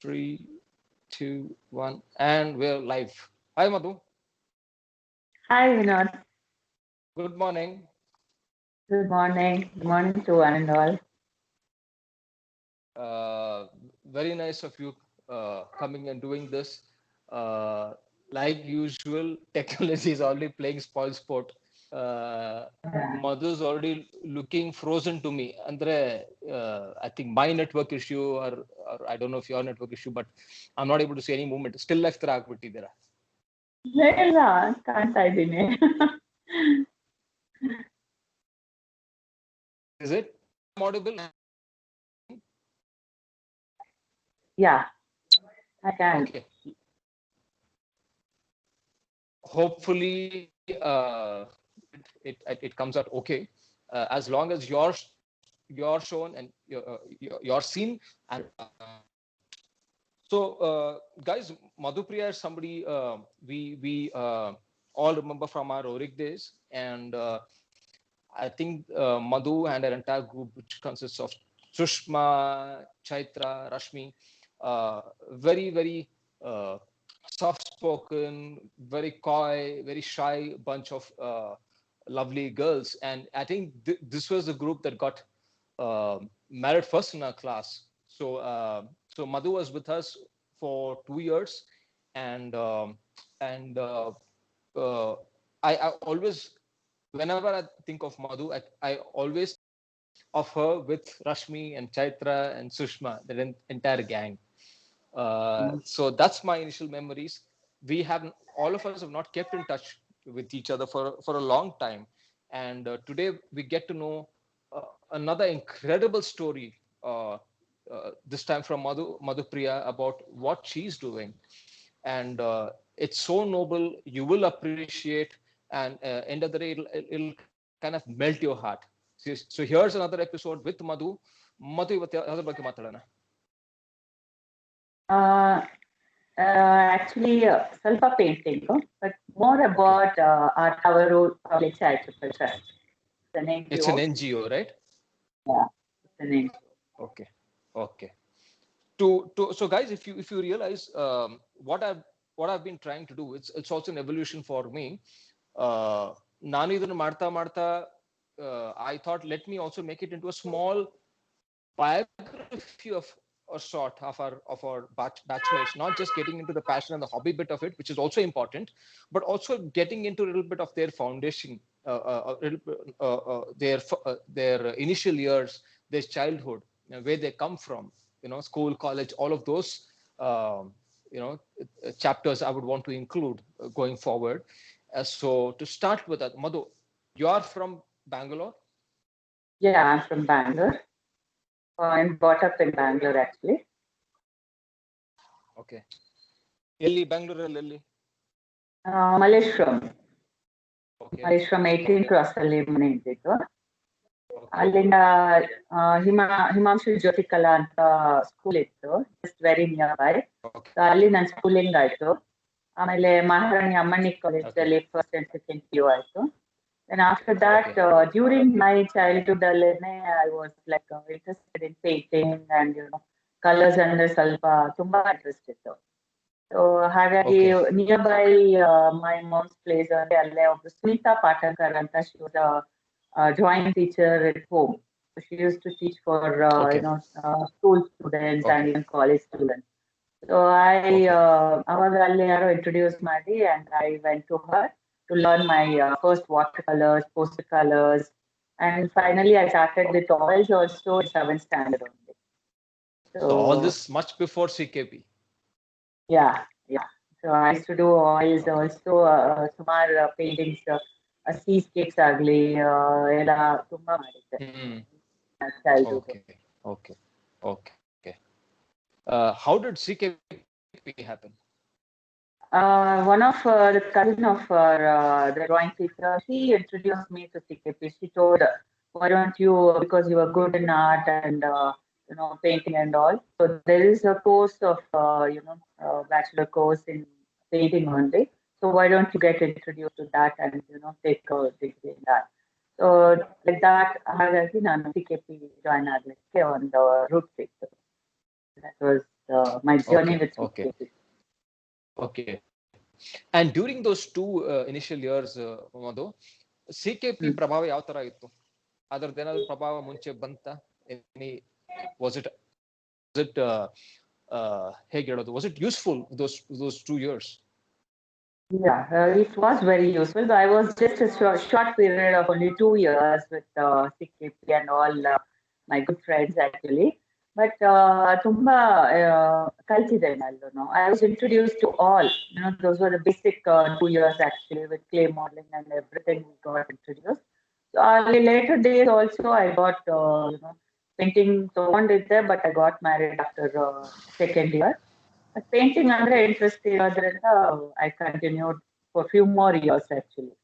Three, two, one, and we're live. Hi, Madhu. Hi, Vinod. Good morning. Good morning. Good morning to one and all. Very nice of you coming and doing this. Like usual, technology is already playing spoil sport. Madhu's already looking frozen to me. Andre, I think my network issue, or I don't know if your network issue, but I'm not able to see any movement. Still life ತರ ಆಗ್ಬಿಟ್ಟಿದ್ದೀರಾ. ಇಲ್ಲ ಕಾಣ್ತಾ ಇದ್ದೀನಿ. Is it audible? Yeah, I can. Okay. Hopefully, it comes out okay. As long as you're shown and you're seen. And so, guys, Madhupriya is somebody we all remember from our Auric days, and I think Madhu and her entire group, which consists of Sushma, Chaitra, Rashmi, very, very soft-spoken, very coy, very shy bunch of lovely girls. And I think this was the group that got married first in our class. So Madhu was with us for 2 years, and I always, whenever I think of Madhu, I always of her with Rashmi and Chaitra and Sushma, the entire gang. So that's my initial memories. We have, all of us have not kept in touch with each other for a long time, and today we get to know another incredible story. This time from Madhupriya about what she's doing, and it's so noble. You will appreciate, and end of the day, it'll kind of melt your heart. So here's another episode with Madhu. Madhu, ಇವತ್ತು ಯಾವ್ದ್ರ ಬಗ್ಗೆ ಮಾತಾಡೋಣ? Actually, ಸ್ವಲ್ಪ painting, but more about our road public charitable trust. It's an NGO, right? Yeah, it's an NGO. Okay. So guys, if you realize what I've been trying to do, it's also an evolution for me. ನಾನು ಇದನ್ನು ಮಾಡ್ತಾ I thought, let me also make it into a small biography of a sort of our batchmates, not just getting into the passion and the hobby bit of it, which is also important, but also getting into a little bit of their foundation, their initial years, their childhood, where they come from, school, college, all of those chapters I would want to include going forward. So to start with that, Madhu, you are from Bangalore? Yeah, I'm from Bangalore. I'm brought up in Bangalore, actually. Okay. Elli, Bangalore elli? Malleshwaram. Okay. Malleshwaram 18 cross ಅಲ್ಲಿ ಮನೆ ಇದ್ದಿದ್ದು. ಅಲ್ಲಿಂದ ಹಿಮಾಂಶು ಜ್ಯೋತಿ ಕಲಾ ಅಂತ school ಇತ್ತು, just very near by. ಅಲ್ಲಿ ನನ್ನ schooling ಆಯ್ತು. ಆಮೇಲೆ ಮಹಾರಾಣಿ ಅಮ್ಮಣ್ಣಿ ಕಾಲೇಜಲ್ಲಿ ಫಸ್ಟ್ ಅಂಡ್ ಸೆಕೆಂಡ್ PU ಆಯ್ತು. And after that, during my childhood, I was like interested in painting and colors under salpa tumba interest ittu. So ಹಾಗಾಗಿ nearby my mom's place ಅಲ್ಲೇ ಒಬ್ರು ಸುನೀತಾ ಪಾಠಕರ್ ಅಂತ, she was a drawing teacher at home. So she used to teach for school students and even college students. So ಅವಾಗ ಅಲ್ಲಿ ಯಾರೋ introduce ಮಾಡಿ, and I went to her to learn my first watercolors, poster colors, and finally I started with oils also in 7th standard only. So all this much before CKP? Yeah. So I used to do oils also, sumar paintings, seascapes agli ella tumba madidde. Okay. How did CKP happen? One of the cousin of the drawing teacher, she introduced me to CKP. She told, why don't you, because you are good in art and painting and all. So there is a course of bachelor course in painting only. So why don't you get introduced to that and take a degree in that. So like that, ಹಾಗಾಗಿ ನಾನು CKP join ಆಗಲಿಕ್ಕೆ ಒಂದು route ಸಿಕ್ತು. That was my journey Okay, with okay, CKP. okay. And during those two initial years, Madhu, CKP ಪ್ರಭಾವ ಯಾವ ತರ ಇತ್ತು? ಅದರದ್ದೇನಾದ್ರು ಪ್ರಭಾವ ಮುಂಚೆ ಬಂತ? Any was it ಹೇಗೆ ಹೇಳೋದು? Was it useful those 2 years? Yeah, it was very useful. I was just a short period of only 2 years with CKP and all my good friends actually. But ತುಂಬಾ ಕಲ್ತಿದ್ದೇನೆ ಅಲ್ಲೂ. I was introduced to all. Those were the basic 2 years actually with clay modeling and everything we got introduced. So later days also I got painting ತಗೊಂಡಿದ್ದೆ, but I got married after second year. But painting ಅಂದ್ರೆ interest ಇರೋದ್ರಿಂದ I continued for few more years actually.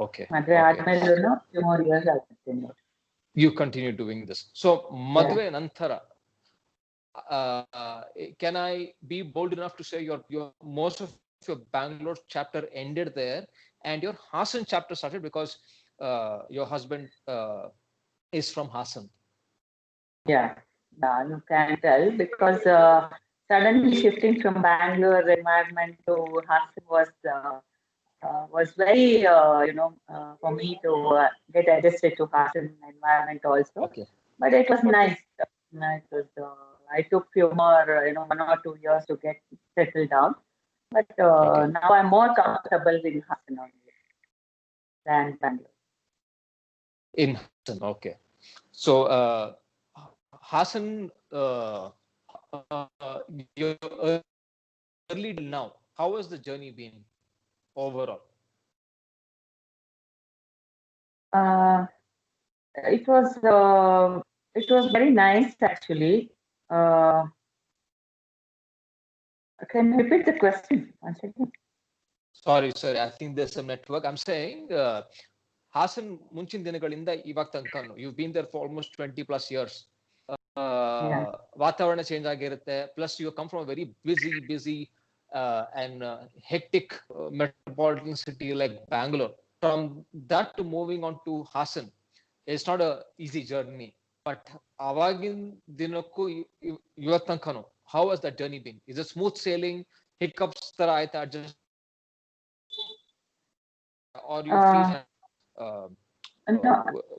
Okay. ಮದುವೆ ಆದ್ಮೇಲೂ few more years I continued. You continue doing this. So ಮದುವೆ ನಂತರ can I be bold enough to say your most of your Bangalore chapter ended there and your Hassan chapter started because your husband is from Hassan? Yeah, you can tell because suddenly shifting from Bangalore environment to Hassan was very for me to get adjusted to Hassan environment also. Okay. But it was nice. It was, I took few more 1 or 2 years to get settled down. But now I'm more comfortable in Hassan only than Bangalore. In Hassan, okay. So Hassan, your early till now, how has the journey been overall? It was very nice actually. Can you repeat the question once again? Sorry, I think there's some network. I'm saying Hassan ಮುಂಚಿನ ದಿನಗಳಿಂದ ಇವಾಗ ತನಕನು you've been there for almost 20 plus years. ವಾತಾವರಣ change ಆಗಿರುತ್ತೆ, plus you come from a very busy and hectic metropolitan city like Bangalore. From that to moving on to Hassan, it's not a easy journey. But avagin dinakku ಇವತ್ತು ತನಕನು, how has that journey been? Is it smooth sailing, hiccups ತರ ಆಯ್ತಾ adjust, or you feel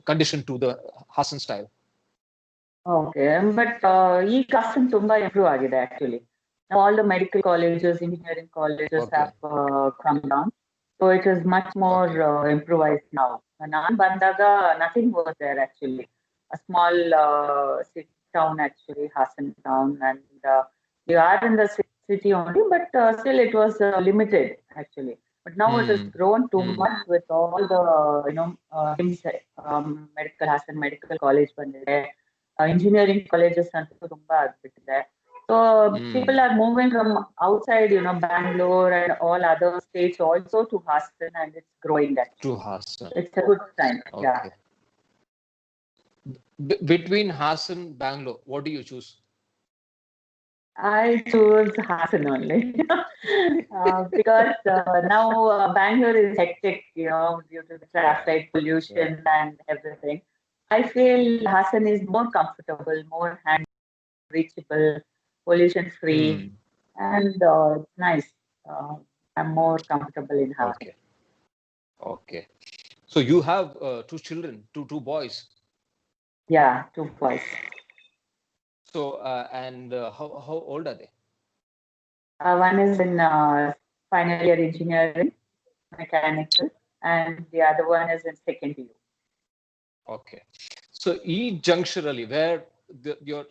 conditioned to the Hassan style? Okay, but ಈಗ Hassan ತುಂಬಾ improve ಆಗಿದೆ actually. Now all the medical colleges, engineering colleges have come down, so it is much more improvised now. ನಾನು ಬಂದಾಗ nothing was there actually. A small town actually, Hassan town, and we are in the city only, but still it was limited actually. But now it has grown too much with all the medical Hassan Medical College ಬಂದಿದೆ, engineering colleges ಅಂತೂ ತುಂಬಾ ಆಗ್ಬಿಟ್ಟಿದೆ. So people are moving from outside, Bangalore and all other states also to Hassan, and it's growing actually. To Hassan. It's a good sign. Okay. Yeah. Between Hassan, Bangalore, what do you choose? I choose Hassan only because now Bangalore is hectic, due to the traffic, pollution, and everything. I feel Hassan is more comfortable, more reachable, pollution-free, and it's nice. I'm more comfortable in Hassan. Okay. So you have two children, two boys. Yeah, 2 boys. So and how old are they? One is in final year engineering, mechanical, and the other one is in second year. Okay. So each juncturally where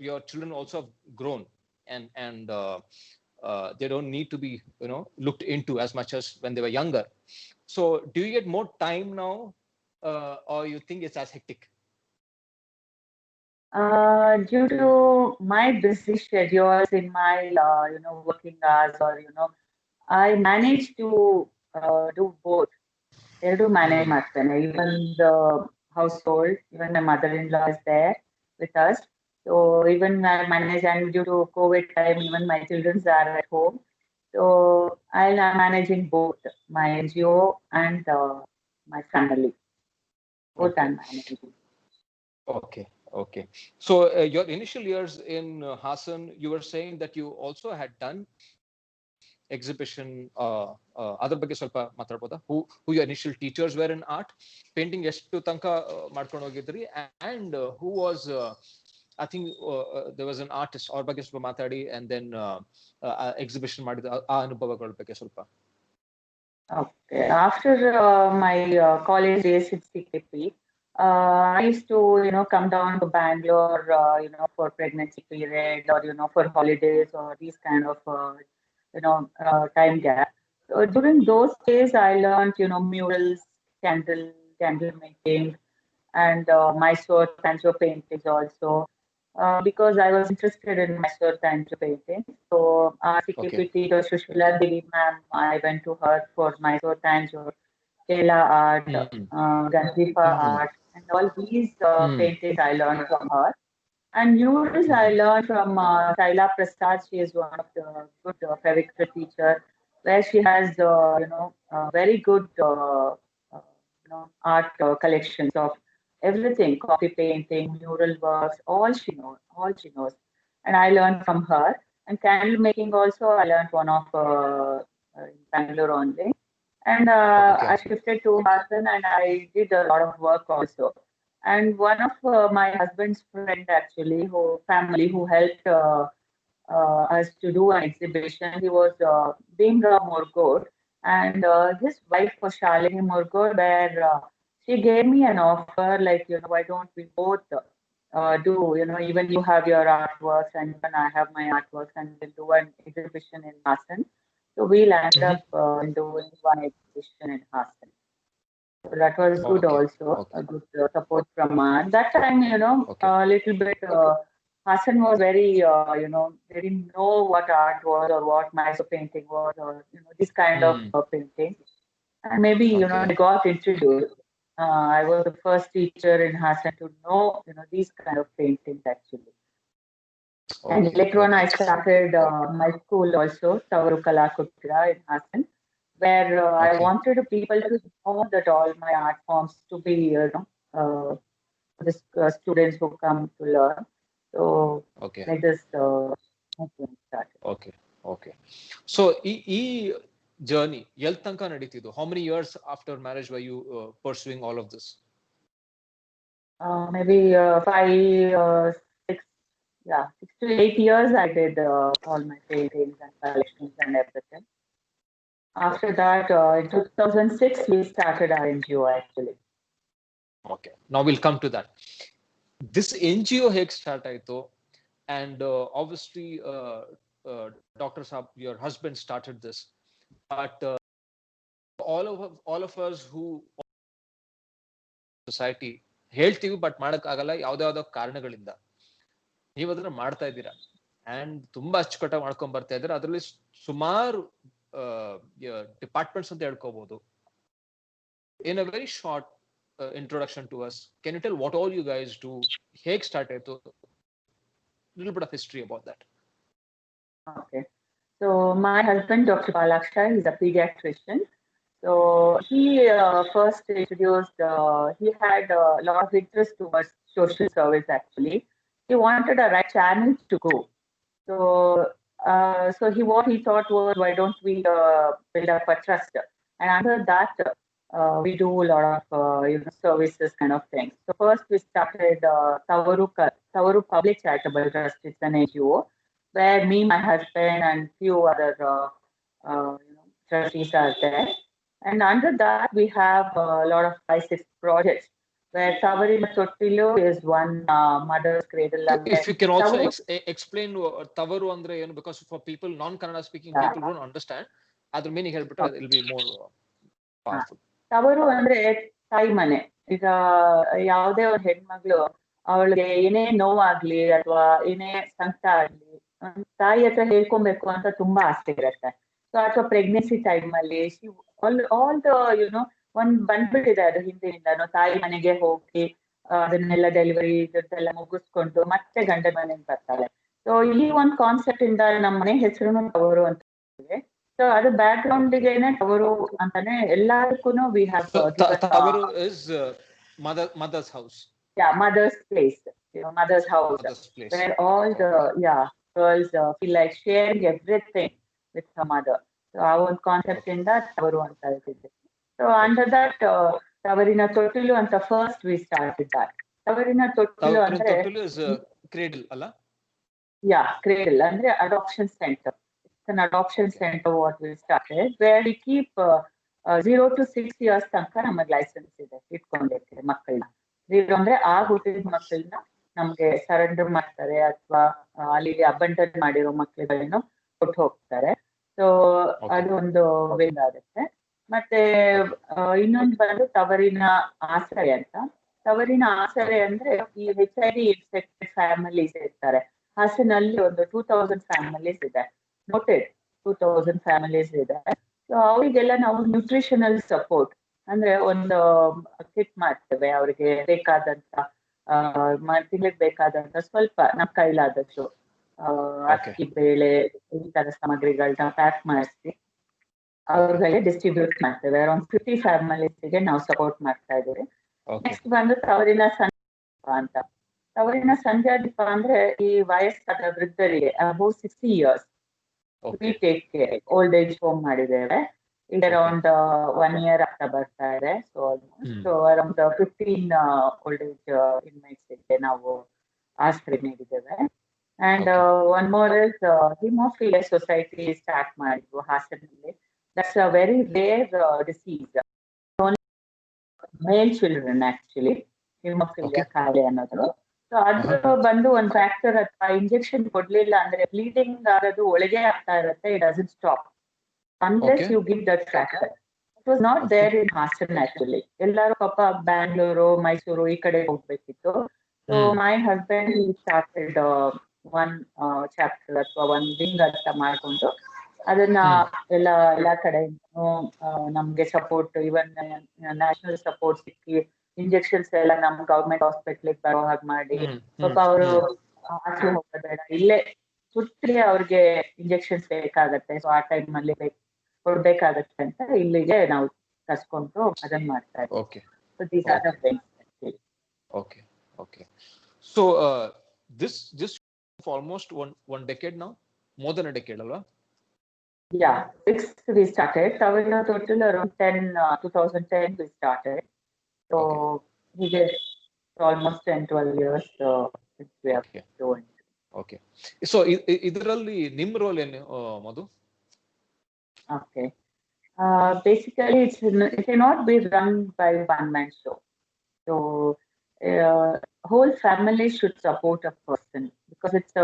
your children also have grown and they don't need to be looked into as much as when they were younger. So do you get more time now, or you think it's as hectic? Due to my busy schedules in my working hours, or I manage to do both. Erdu manage ಮಾಡ್ತೇನೆ. Even the household, even my mother-in-law is there with us. So even I manage, and due to COVID time, even my children are at home. So I'm managing both my NGO and my family. Both I'm managing. Okay. So your initial years in Hassan, you were saying that you also had done exhibition. ಅದ್ರ ಬಗ್ಗೆ ಸ್ವಲ್ಪ ಮಾತಾಡ್ಬೋದಾ? Who your initial teachers were in art? Painting ಎಷ್ಟು ತನಕ ಮಾಡ್ಕೊಂಡು ಹೋಗಿದ್ರಿ? And who was I think there was an artist ಅವ್ರ ಬಗ್ಗೆ ಸ್ವಲ್ಪ ಮಾತಾಡಿ, and then exhibition ಮಾಡಿದ ಆ ಅನುಭವಗಳ ಬಗ್ಗೆ ಸ್ವಲ್ಪ. Okay. After my college days at CKP, I used to, come down to Bangalore, for pregnancy period or, for holidays or these kind of, time gap. So during those days, I learned, murals, candle making, and Mysore Tanjo paintings also. Because I was interested in Mysore Tanjo painting. So CKP teacher Shushila Devi ma'am, I went to her for Mysore Tanjo, Kela art, Gandhipa art, and all these paintings I learned from her. And murals I learned from Shaila Prasad. She is one of the good Pavitra teacher, where she has, very good, art collections of everything, copy painting, mural works, all she knows. And I learned from her. And candle making also, I learned one of in Bangalore only. And I shifted to Hassan and I did a lot of work also. And one of my husband's friend actually, family who helped us to do an exhibition, he was Bhimrao Morgod, and his wife was Shalini Morgod, where she gave me an offer like, why don't we both do, even you have your artworks and even I have my artworks, and we'll do an exhibition in Hassan. So we'll end up doing one exhibition in Hassan. So that was good also, a good support from that time, a little bit, Hassan was very, they didn't know what art was or what Mysore painting was or, this kind of painting. And maybe, they got introduced. I was the first teacher in Hassan to know, these kind of paintings actually. And later on, I started my school also, Tavaru Kala Kutira in Hassan, where I wanted people to know that all my art forms to be, the students who come to learn. So like this started. Okay. So e journey L ತನಕ ನಡೀತಿದ್ದು? How many years after marriage were you pursuing all of this? Maybe 6 to 8 years I did all my paintings and collections and everything. After that, in 2006, we started our NGO actually. Okay, now we'll come to that. This NGO ಹೇಗೆ start ಆಯ್ತು? And obviously, Dr. Saab, your husband started this, but all of us who society ಹೇಳ್ತೀವಿ but ಮಾಡಕ್ಕಾಗಲ್ಲ ಯಾವ್ದಾವ್ದೋ ಕಾರಣಗಳಿಂದ. ನೀವು ಅದನ್ನ ಮಾಡ್ತಾ ಇದ್ದೀರಾ and ತುಂಬಾ ಅಚ್ಚುಕಟ್ಟಾಗಿ ಮಾಡ್ಕೊಂಡ್ ಬರ್ತಾ ಇದ್ದೀರಾ. ಅದರಲ್ಲಿ ಸುಮಾರು ಡಿಪಾರ್ಟ್ಮೆಂಟ್ಸ್ ಅಂತ ಹೇಳ್ಕೋಬಹುದು. In a very short introduction to us, can you tell what all you guys do? ಹೇಗೆ ಸ್ಟಾರ್ಟ್ ಆಯ್ತು? Little bit of history about that. Okay. So my husband, Dr. Balaksha, is a pediatrician. So he first introduced, he had a lot of interest towards social service actually. He wanted a right channel to go. So, what he thought was, why don't we build up a trust? And under that, we do a lot of services kind of things. So first we started Tavaru Public Charitable Trust. It's an NGO where me, my husband, and few other trustees are there. And under that, we have a lot of 5-6 projects where Tavarima Tottilu is one mother's cradle. If you can also explain Tavaru andre ಏನು, because for people non-Kannada speaking people don't understand. ಅದ್ರ meaning ಹೇಳ್ಬಿಟ್ರೆ it will be more powerful. Tavaru ಅಂದ್ರೆ ತಾಯಿ ಮನೆ. ಈಗ ಯಾವುದೇ ಒಂದು ಹೆಣ್ಮಗಳು ಅವಳಿಗೆ ಏನೇ ನೋವಾಗ್ಲಿ ಅಥವಾ ಏನೇ ಸಂಕಟ ಆಗ್ಲಿ ತಾಯಿ ಹತ್ರ ಹೇಳ್ಕೊಬೇಕು ಅಂತ ತುಂಬಾ ಆಸೆ ಇರುತ್ತೆ. ಸೊ ಅಥವಾ ಪ್ರೆಗ್ನೆನ್ಸಿ ಟೈಮ್ ಅಲ್ಲಿ ಆಲ್ ದ ಒಂದ್ ಬಂದ್ಬಿಟ್ಟಿದೆ ಅದು ಹಿಂದಿನಿಂದ. ತಾಯಿ ಮನೆಗೆ ಹೋಗಿ ಅದನ್ನೆಲ್ಲ ಡೆಲಿವರಿ ಇದೆಲ್ಲ ಮುಗಿಸ್ಕೊಂಡು ಮತ್ತೆ ಗಂಡ ಮನೆಗೆ ಬರ್ತಾಳೆ. ಸೊ ಈ ಒಂದ್ ಕಾನ್ಸೆಪ್ಟ್ ಇಂದ ನಮ್ಮ ಮನೆ ಹೆಸರು ತವರು ಅಂತ ಇದೆ. ಸೊ ಅದು ಬ್ಯಾಕ್ ಗ್ರೌಂಡ್ಗೆನೆ ತವರು ಅಂತಾನೆ ಎಲ್ಲದಕ್ಕೂ we have Tavaru is mother's house. Yeah, mother's place. mother's house, Mother's place. where all the girls feel like sharing everything with her mother. So ಆ ಒಂದು ಕಾನ್ಸೆಪ್ಟ್ ಇಂದ ತವರು ಅಂತ ಹೇಳ್ತಿದ್ದೆ. So under that ತವರಿನ ತೊಟ್ಟಿಲು ಅಂತ first we started that. ತವರಿನ ತೊಟ್ಟಿಲು ಅಂದ್ರೆ is cradle ಅಲ್ಲ? Yeah, cradle ಅಂದ್ರೆ adoption center. It's an adoption center what we started where we keep 0 to 6 years ತನಕ ನಮಗೆ ಲೈಸೆನ್ಸ್ ಇದೆ ಇಟ್ಕೊಂಡಿರ್ತೀವಿ ಮಕ್ಕಳನ್ನ. 0 ಅಂದ್ರೆ ಹುಟ್ಟಿದ ಮಕ್ಕಳನ್ನ ನಮ್ಗೆ ಸರೆಂಡರ್ ಮಾಡ್ತಾರೆ ಅಥವಾ ಅಲ್ಲಿಗೆ ಅಬಂಡನ್ ಮಾಡಿರೋ ಮಕ್ಕಳುಗಳನ್ನು ಕೊಟ್ಟು ಹೋಗ್ತಾರೆ. ಸೊ ಅದು ಒಂದು ವಿಂಗ್ ಆಗುತ್ತೆ. ಮತ್ತೆ ಇನ್ನೊಂದು ಬಂದು ತವರಿನ ಆಸರೆ ಅಂತ. ತವರಿನ ಆಸರೆ ಅಂದ್ರೆ ಈ HIV ಇನ್ಫೆಕ್ಟೆಡ್ ಫ್ಯಾಮಿಲೀಸ್ ಇರ್ತಾರೆ. ಹಾಸನಲ್ಲಿ ಒಂದು 2000 ಫ್ಯಾಮಿಲೀಸ್ ಇದೆ, ನೋಟೆಡ್ 2000 ಫ್ಯಾಮಿಲೀಸ್ ಇದೆ. ಸೊ ಅವರಿಗೆಲ್ಲ ನಾವು ನ್ಯೂಟ್ರಿಷನಲ್ ಸಪೋರ್ಟ್ ಅಂದ್ರೆ ಒಂದು ಕಿಟ್ ಮಾಡ್ತೇವೆ. ಅವ್ರಿಗೆ ಬೇಕಾದಂತ ತಿನ್ಲಿಕ್ಕೆ ಬೇಕಾದಂತ ಸ್ವಲ್ಪ ನಮ್ಮ ಕೈಲಾದಷ್ಟು ಅಕ್ಕಿ, ಬೇಳೆ, ಈ ತರ ಸಾಮಗ್ರಿಗಳನ್ನ ಪ್ಯಾಕ್ ಮಾಡಿಸಿ ಅವ್ರಿಗೆ ಡಿಸ್ಟ್ರಿಬ್ಯೂಟ್ ಮಾಡ್ತೇವೆ. ಅರೌಂಡ್ 50 ಫ್ಯಾಮಿಲೀಸ್ಗೆ ನಾವು ಸಪೋರ್ಟ್ ಮಾಡ್ತಾ ಇದ್ದೀವಿ. ನೆಕ್ಸ್ಟ್ ಬಂದು ತವರಿನ ಸಂಧ್ಯಾ ಅಂತ. ತವರಿನ ಸಂಧ್ಯಾ ದೀಪ ಅಂದ್ರೆ ಈ ವಯಸ್ಸಾದ ವೃದ್ಧರಿಗೆ above 60 years we take care. Old age home ಮಾಡಿದ್ದೇವೆ. ಈಗ ಅರೌಂಡ್ 1 year ಆಗ್ತಾ ಬರ್ತಾ ಇದೆ. So almost around 15 old age inmates ನಾವು ಆಶ್ರಯ ನೀಡಿದ್ದೇವೆ. And one more is hemophilia society start ಮಾಡಿದ್ವು ಹಾಸನಲ್ಲಿ. That's a very rare disease. Male children actually hemophilia ಕಾಯಿಲೆ ಅನ್ನೋದು. ಸೊ ಅದು ಬಂದು ಒಂದು ಫ್ಯಾಕ್ಟರ್ ಅಥವಾ ಇಂಜೆಕ್ಷನ್ ಕೊಡ್ಲಿಲ್ಲ ಅಂದ್ರೆ ಬ್ಲೀಡಿಂಗ್ ಆಗೋದು ಒಳಗೆ ಆಗ್ತಾ ಇರುತ್ತೆ. It doesn't stop unless you give that factor. It was not there in Hassan actually. ಎಲ್ಲರೂ ಪಾಪ ಬ್ಯಾಂಗ್ಳೂರು, ಮೈಸೂರು ಈ ಕಡೆ ಹೋಗ್ಬೇಕಿತ್ತು. So my husband he started one chapter ಅಥವಾ one wing ಅಂತ ಮಾಡ್ಕೊಂಡು ಅದನ್ನ ಎಲ್ಲಾ ಕಡೆಯಿಂದ ನಮ್ಗೆ ಸಪೋರ್ಟ್, ಇವನ್ ನ್ಯಾಷನಲ್ ಸಪೋರ್ಟ್ ಸಿಕ್ಕಿ ಇಂಜೆಕ್ಷನ್ಸ್ ಎಲ್ಲ ನಮ್ ಗವರ್ಮೆಂಟ್ ಹಾಸ್ಪಿಟಲ್ ಬರೋ ಹಾಗೆ ಮಾಡಿ ಪಾಪ ಅವರು ಆಚೆ ಹೋಗೋಬೇಡ, ಇಲ್ಲೇ ಸುತ್ತಲೇ ಅವ್ರಿಗೆ ಇಂಜೆಕ್ಷನ್ಸ್ ಬೇಕಾಗತ್ತೆ. ಸೊ ಆ ಟೈಮ್ ಅಲ್ಲಿ ಕೊಡ್ಬೇಕಾಗತ್ತೆ ಅಂತ ಇಲ್ಲಿಗೆ ನಾವು ಕರ್ಸ್ಕೊಂಡು ಅದನ್ನ ಮಾಡ್ತಾ ಇದ್ದೀವಿ. So these are the things actually. Okay. So this for almost one decade now, more than a decade, alva? Yeah, 6 we started. Tavarina total around 2010 we started. So we get almost 10-12 years since we have doing. Okay. So ಇದರಲ್ಲಿ ನಿಮ್ಮ roll ಏನು ಮಧು? Okay. Basically it cannot be run by one man show. So whole family should support a person because it's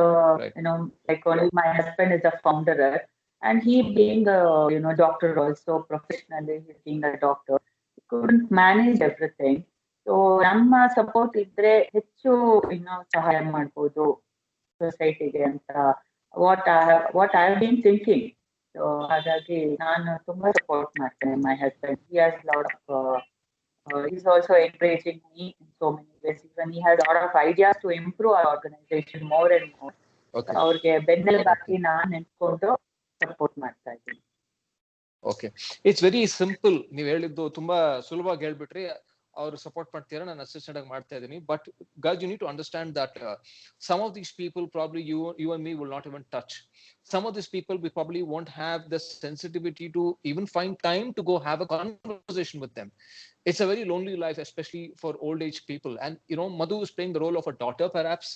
like only my husband is a founder and he being a doctor also professionally, he being a doctor, he couldn't manage everything. So ನಮ್ಮ support ಇದ್ರೆ ಹೆಚ್ಚು ಸಹಾಯ ಮಾಡ್ಬೋದು ಸೊಸೈಟಿಗೆ ಅಂತ what I have been thinking. So ಹಾಗಾಗಿ ನಾನು ತುಂಬಾ ಸಪೋರ್ಟ್ ಮಾಡ್ತೇನೆ. My husband he has lot of he's also encouraging me in so many ways. Even he had a lot of ideas to improve our organization more and more. ಅವ್ರಿಗೆ ಬೆನ್ನೆಲುಬಾಗಿ ನಾನು ನಿಂತ್ಕೊಂಡು support ಮಾಡ್ತಾ ಇದ್ದೀನಿ. Okay, it's very simple. ನೀವು ಹೇಳಿದ್ದು ತುಂಬಾ ಸುಲಭವಾಗಿ ಹೇಳ್ಬಿಟ್ರಿ. ಅವ್ರು ಸಪೋರ್ಟ್ ಮಾಡ್ತೀರಾ, ನಾನು ಅಸಿಸ್ಟೆಂಟ್ ಆಗಿ ಮಾಡ್ತಾ ಇದ್ದೀನಿ. But guys, you need to understand that some of these people probably you and me will not even touch. Some of these people we probably won't have the sensitivity to even find time to go have a conversation with them. It's a very lonely life, especially for old age people. And Madhu is playing the role of a daughter, perhaps